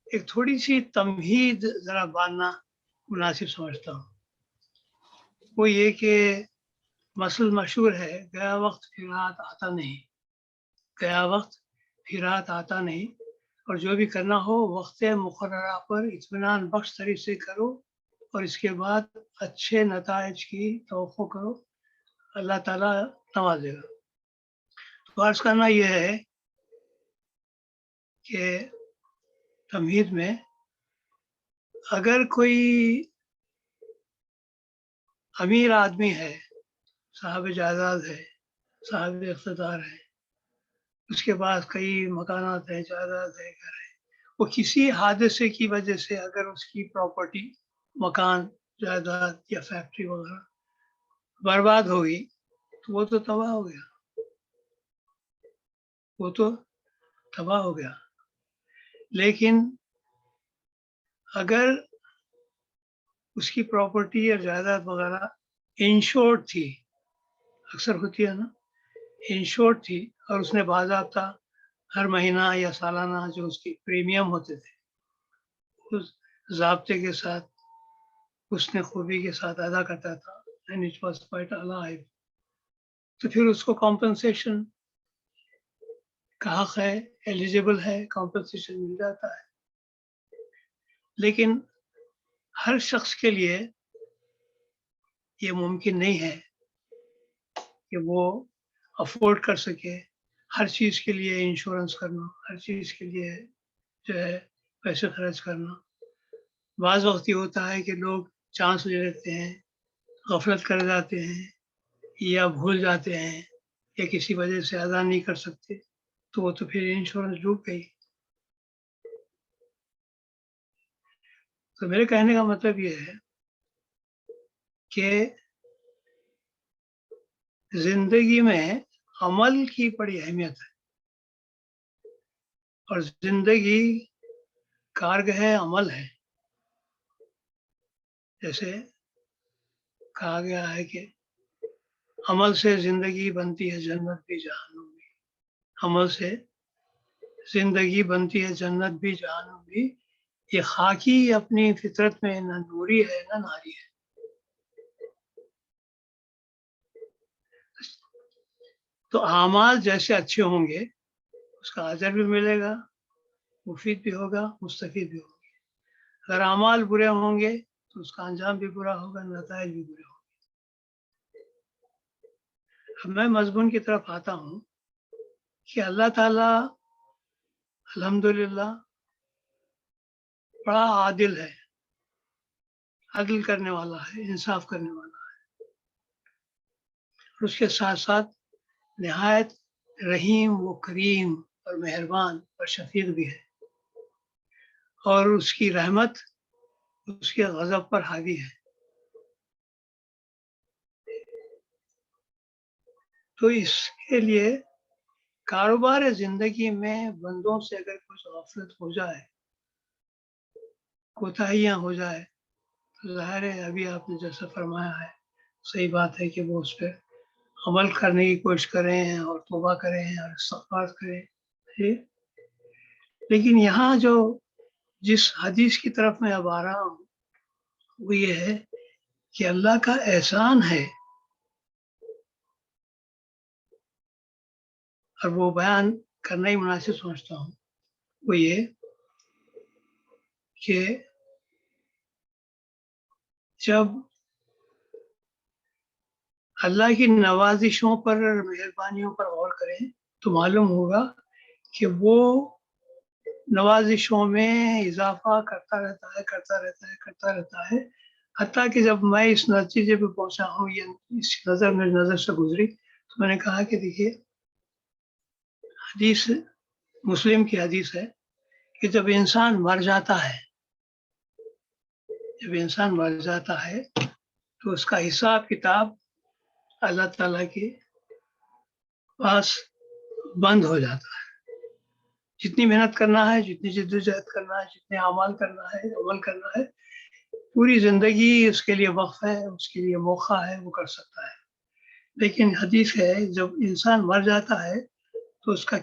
B: ایک تھوڑی سی تمہید ذرا باندھنا مناسب سمجھتا ہوں۔ وہ یہ کہ مثل مشہور ہے، گیا وقت پھر رات آتا نہیں، گیا وقت پھر رات آتا نہیں، اور جو بھی کرنا ہو وقت مقررہ پر اطمینان بخش طریقے سے کرو اور اس کے بعد اچھے نتائج کی توقع کرو، اللہ تعالیٰ نوازے گا۔ تو عرض کرنا یہ ہے کہ تمہید میں اگر کوئی امیر آدمی ہے، صاحب جائیداد ہے، صاحب اقتدار ہے، اس کے پاس کئی مکانات ہیں، جائیداد ہے، گھر ہے، وہ کسی حادثے کی وجہ سے اگر اس کی پراپرٹی، مکان، جائیداد یا فیکٹری وغیرہ برباد ہوگی تو وہ تو تباہ ہو گیا، وہ تو تباہ ہو گیا۔ لیکن اگر اس کی پراپرٹی یا جائیداد وغیرہ انشورڈ تھی، اکثر ہوتی ہے نا، انشورڈ تھی، اور اس نے باضابطہ ہر مہینہ یا سالانہ جو اس کی پریمیم ہوتے تھے اس ضابطے کے ساتھ اس نے خوبی کے ساتھ ادا کرتا تھا، and it was quite alive، تو پھر اس کو کمپنسیشن کا حق ہے، ایلیجیبل ہے، کمپنسیشن مل جاتا ہے۔ لیکن ہر شخص کے لیے یہ ممکن نہیں ہے کہ وہ افورڈ کر سکے ہر چیز کے لیے انشورنس کرنا، ہر چیز کے لیے جو ہے پیسے خرچ کرنا۔ بعض وقت یہ ہوتا ہے کہ لوگ چانس لے لیتے ہیں، غفلت کر جاتے ہیں یا بھول جاتے ہیں یا کسی وجہ سے ادا نہیں کر سکتے، تو وہ تو پھر انشورنس ڈوب گئی۔ تو میرے کہنے کا مطلب یہ ہے کہ زندگی میں عمل کی بڑی اہمیت ہے، اور زندگی کارگہ عمل ہے۔ جیسے کہا گیا ہے کہ عمل سے زندگی بنتی ہے جنت بھی جہنم بھی، عمل سے زندگی بنتی ہے جنت بھی جہنم بھی، یہ خاکی اپنی فطرت میں نہ نوری ہے نہ ناری ہے۔ تو اعمال جیسے اچھے ہوں گے اس کا اجر بھی ملے گا، مفید بھی ہوگا، مستفید بھی ہوگا۔ اگر اعمال برے ہوں گے تو اس کا انجام بھی برا ہوگا، نتائج بھی برے ہوں گے۔ اب میں مضمون کی طرف آتا ہوں کہ اللہ تعالیٰ الحمدللہ بڑا عادل ہے، عدل کرنے والا ہے، انصاف کرنے والا ہے، اور اس کے ساتھ ساتھ نہایت رحیم و کریم اور مہربان اور شفیق بھی ہے، اور اس کی رحمت اس کے غضب پر حاوی ہے۔ تو اس کے لیے کاروبار زندگی میں بندوں سے اگر کچھ غفلت ہو جائے، کوتاہیاں ہو جائے، تو ظاہر ہے ابھی آپ نے جیسا فرمایا ہے صحیح بات ہے کہ وہ اس پہ عمل کرنے کی کوشش کریں اور توبہ کریں اور استغفار کریں۔ لیکن یہاں جو جس حدیث کی طرف میں اب آ رہا ہوں وہ یہ ہے کہ اللہ کا احسان ہے، اور وہ بیان کرنا ہی مناسب سمجھتا ہوں، وہ یہ کہ جب اللہ کی نوازشوں پر، مہربانیوں پر غور کریں تو معلوم ہوگا کہ وہ نوازشوں میں اضافہ کرتا رہتا ہے، حتیٰ کہ جب میں اس نتیجے پہ پہنچا ہوں یا اس میری نظر سے گزری تو میں نے کہا کہ دیکھیے حدیث مسلم کی حدیث ہے کہ جب انسان مر جاتا ہے تو اس کا حساب کتاب اللہ تعالیٰ کے پاس بند ہو جاتا ہے۔ جتنی محنت کرنا ہے، جتنی جدوجہد کرنا ہے، جتنے اعمال کرنا ہے، عمل کرنا ہے، پوری زندگی اس کے لیے وقف ہے، اس کے لیے موقع ہے، وہ کر سکتا ہے۔ لیکن حدیث ہے جب انسان مر جاتا ہے تو اس کا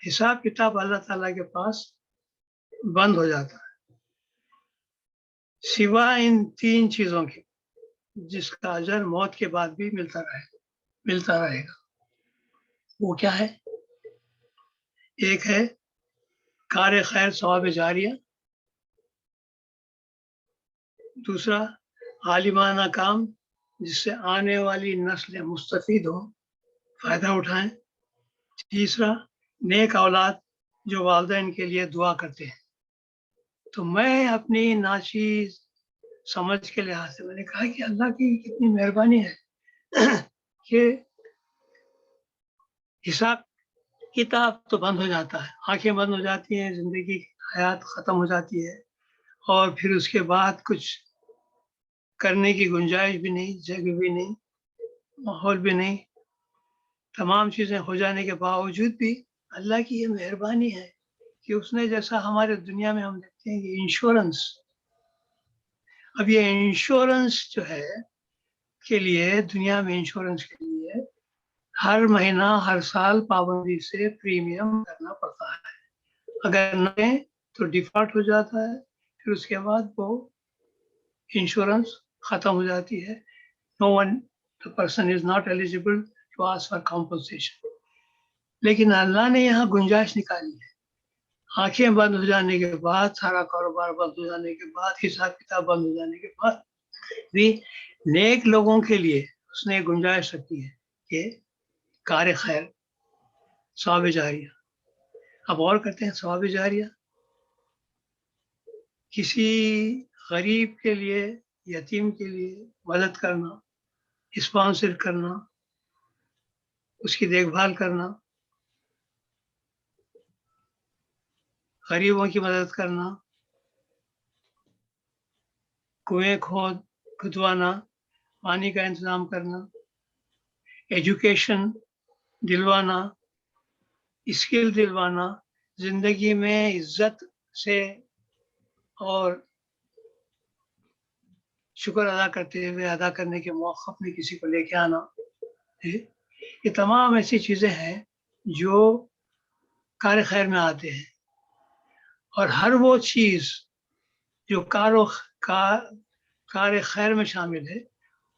B: حساب کتاب اللہ تعالیٰ کے پاس بند ہو جاتا ہے، سوا ان 3 چیزوں کے جس کا اجر موت کے بعد بھی ملتا رہے گا۔ وہ کیا ہے؟ ایک ہے کار خیر ثواب جاریہ، دوسرا عالمانہ کام جس سے آنے والی نسلیں مستفید ہوں، فائدہ اٹھائیں، تیسرا نیک اولاد جو والدین کے لیے دعا کرتے ہیں۔ تو میں اپنی ناچیز سمجھ کے لحاظ سے میں نے کہا کہ اللہ کی کتنی مہربانی ہے کہ حساب کتاب تو بند ہو جاتا ہے، آنکھیں بند ہو جاتی ہیں، زندگی حیات ختم ہو جاتی ہے، اور پھر اس کے بعد کچھ کرنے کی گنجائش بھی نہیں، جگہ بھی نہیں، ماحول بھی نہیں، تمام چیزیں ہو جانے کے باوجود بھی اللہ کی یہ مہربانی ہے کہ اس نے جیسا ہمارے دنیا میں ہم دیکھتے ہیں کہ انشورنس، اب یہ انشورنس جو ہے کے لیے دنیا میں انشورنس کے لیے ہر مہینہ ہر سال پابندی سے پریمیم کرنا پڑتا ہے، اگر نہ تو ڈیفالٹ ہو جاتا ہے، پھر اس کے بعد وہ انشورنس ختم ہو جاتی ہے، no one the person is not eligible to ask for compensation۔ لیکن اللہ نے یہاں گنجائش نکالی ہے، آنکھیں بند ہو جانے کے بعد، سارا کاروبار بند ہو جانے کے بعد، حساب کتاب بند ہو جانے کے بعد بھی نیک لوگوں کے لیے اس نے گنجائش رکھی ہے کہ کار خیر ثواب جاریہ۔ اب اور کرتے ہیں ثواب جاریہ، کسی غریب کے لیے، یتیم کے لیے مدد کرنا، اسپانسر کرنا، اس کی دیکھ بھال کرنا، غریبوں کی مدد کرنا، کنویں کھدوانا، پانی کا انتظام کرنا، ایجوکیشن دلوانا، اسکل دلوانا، زندگی میں عزت سے اور شکر ادا کرتے ہوئے ادا کرنے کے موقع میں کسی کو لے کے آنا، یہ تمام ایسی چیزیں ہیں جو کار خیر میں آتے ہیں، اور ہر وہ چیز جو کار خیر میں شامل ہے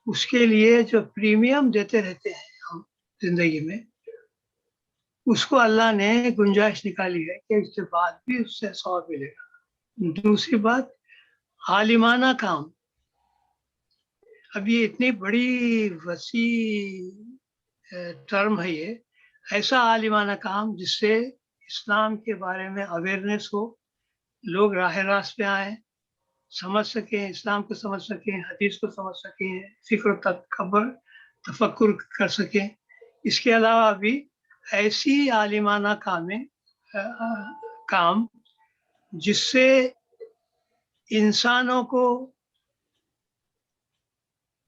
B: اس کے لیے جو پریمیم دیتے رہتے ہیں ہم زندگی میں، اس کو اللہ نے گنجائش نکالی ہے کہ اس کے بعد بھی اس سے ثواب ملے گا۔ دوسری بات عالمانہ کام، اب یہ اتنی بڑی وسیع ٹرم ہے، یہ ایسا عالمانہ کام جس سے اسلام کے بارے میں اویئرنیس ہو، لوگ راہ راست پہ آئیں، سمجھ سکیں، اسلام کو سمجھ سکیں، حدیث کو سمجھ سکیں، فکر و تفکر کر سکیں۔ اس کے علاوہ بھی ایسی عالمانہ کام جس سے انسانوں کو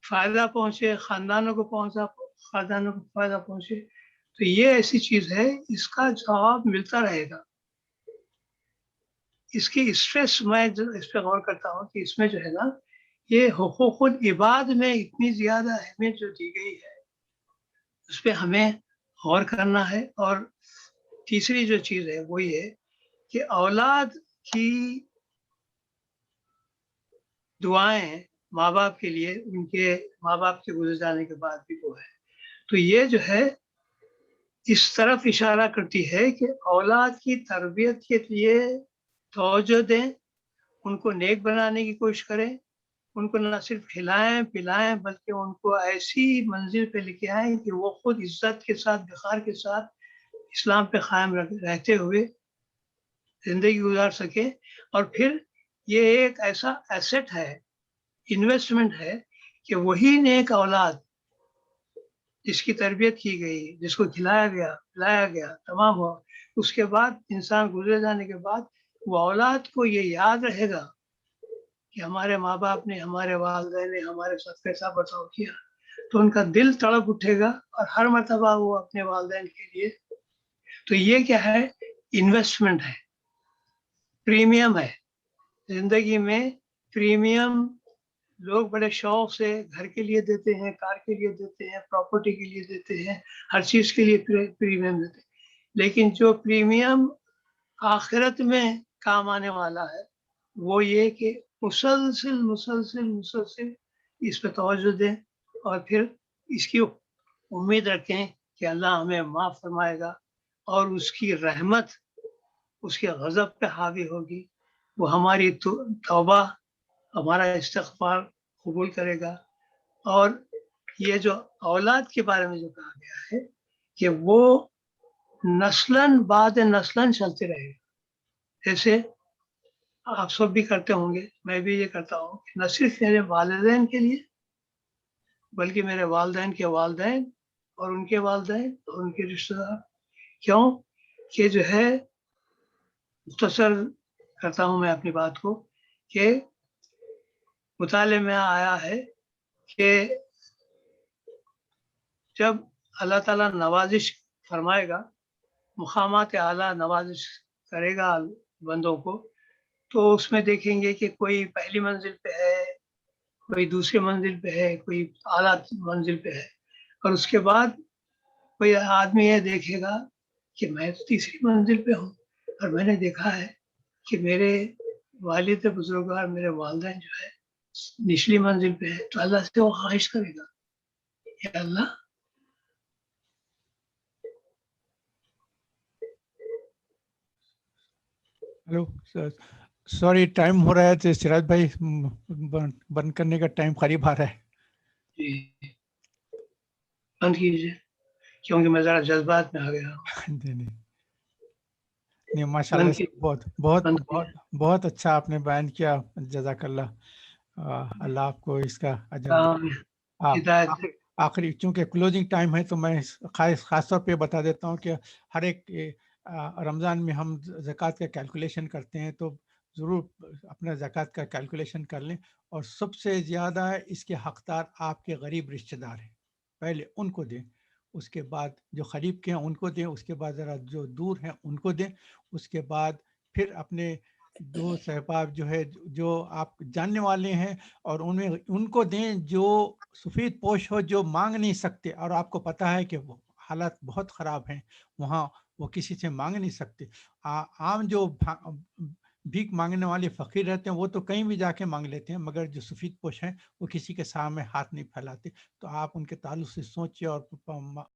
B: فائدہ پہنچے، خاندانوں کو فائدہ پہنچے، تو یہ ایسی چیز ہے اس کا جواب ملتا رہے گا۔ اس کی اسٹریس میں اس پہ غور کرتا ہوں کہ اس میں جو ہے نا، یہ حقوق العباد میں اتنی زیادہ اہمیت جو دی گئی ہے اس پہ ہمیں غور کرنا ہے۔ اور تیسری جو چیز ہے وہ یہ کہ اولاد کی دعائیں ماں باپ کے لیے، ان کے ماں باپ کے گزر جانے کے بعد بھی وہ ہے، تو یہ جو ہے اس طرف اشارہ کرتی ہے کہ اولاد کی تربیت کے لیے توجہ دیں، ان کو نیک بنانے کی کوشش کریں، ان کو نہ صرف کھلائیں پلائیں بلکہ ان کو ایسی منزل پہ لے کے آئیں کہ وہ خود عزت کے ساتھ، وقار کے ساتھ اسلام پہ قائم رہتے ہوئے زندگی گزار سکے۔ اور پھر یہ ایک ایسا ایسٹ ہے، انویسٹمنٹ ہے کہ وہی نیک اولاد جس کی تربیت کی گئی، جس کو کھلایا گیا پلایا گیا، تمام ہوا، اس کے بعد انسان گزرے جانے کے بعد وہ اولاد کو یہ یاد رہے گا کہ ہمارے ماں باپ نے، ہمارے والدین نے ہمارے ساتھ کیسا برتاؤ کیا، تو ان کا دل تڑپ اٹھے گا، اور ہر مرتبہ وہ اپنے والدین کے لیے، تو یہ کیا ہے؟ انویسٹمنٹ ہے، پریمیم ہے زندگی میں۔ پریمیم لوگ بڑے شوق سے گھر کے لیے دیتے ہیں، کار کے لیے دیتے ہیں، پراپرٹی کے لیے دیتے ہیں، ہر چیز کے لیے پریمیم دیتے ہیں، لیکن جو پریمیم آخرت میں کام آنے والا ہے وہ یہ کہ مسلسل اس پہ توجہ دیں، اور پھر اس کی امید رکھیں کہ اللہ ہمیں معاف فرمائے گا، اور اس کی رحمت اس کے غضب پہ حاوی ہوگی. وہ ہماری توبہ، ہمارا استغفار قبول کرے گا. اور یہ جو اولاد کے بارے میں جو کہا گیا ہے کہ وہ نسلاً بعد نسلاً چلتے رہے گا. جیسے آپ سب بھی کرتے ہوں گے، میں بھی یہ کرتا ہوں، نہ صرف میرے والدین کے لیے بلکہ میرے والدین کے والدین اور ان کے والدین اور ان کے رشتہ دار. کیوں کہ جو ہے، مختصر کرتا ہوں میں اپنی بات کو، کہ مطالعے میں آیا ہے کہ جب اللہ تعالیٰ نوازش فرمائے گا، مقامات اعلیٰ نوازش کرے گا بندوں کو، تو اس میں دیکھیں گے کہ کوئی پہلی منزل پہ ہے، کوئی دوسری منزل پہ ہے، کوئی اعلیٰ منزل پہ ہے، اور اس کے بعد کوئی آدمی یہ دیکھے گا کہ میں تیسری منزل پہ ہوں، اور میں نے دیکھا ہے کہ میرے والد بزرگوار، میرے والدین جو ہے نچلی منزل پہ ہے. تو اللہ سے وہ خواہش کرے گا، یا اللہ
A: ہلو سوری ٹائم ہو رہا ہے تو سراج بھائی بند کرنے کا ٹائم قریب آ رہا ہے.
B: جی بند کیجیے، کیونکہ میں ذرا جذبات میں آ گیا ہوں.
A: نہیں ماشاء اللہ سے بہت بہت
B: بند
A: بہت بہت اچھا آپ نے بیان کیا. جزاک اللہ. اللہ آپ کو اس کا اجر دے.
B: ہدایت.
A: آخری چونکہ کلوزنگ ٹائم ہے تو میں خاص طور پہ بتا دیتا ہوں کہ ہر ایک رمضان میں ہم زکوٰۃ کا کیلکولیشن کرتے ہیں، تو ضرور اپنا زکوٰۃ کا کیلکولیشن کر لیں. اور سب سے زیادہ اس کے حقدار آپ کے غریب رشتہ دار ہیں، پہلے ان کو دیں، اس کے بعد جو قریب کے ہیں ان کو دیں، اس کے بعد ذرا جو دور ہیں ان کو دیں، اس کے بعد پھر اپنے دوست احباب جو ہے جو آپ جاننے والے ہیں اور ان کو دیں جو سفید پوش ہو، جو مانگ نہیں سکتے، اور آپ کو پتہ ہے کہ وہ حالات بہت خراب ہیں وہاں، وہ کسی سے مانگ نہیں سکتے. عام جو بھیک مانگنے والے فقیر رہتے ہیں وہ تو کہیں بھی جا کے مانگ لیتے ہیں، مگر جو سفید پوش ہیں وہ کسی کے سامنے ہاتھ نہیں پھیلاتے. تو آپ ان کے تعلق سے سوچیں اور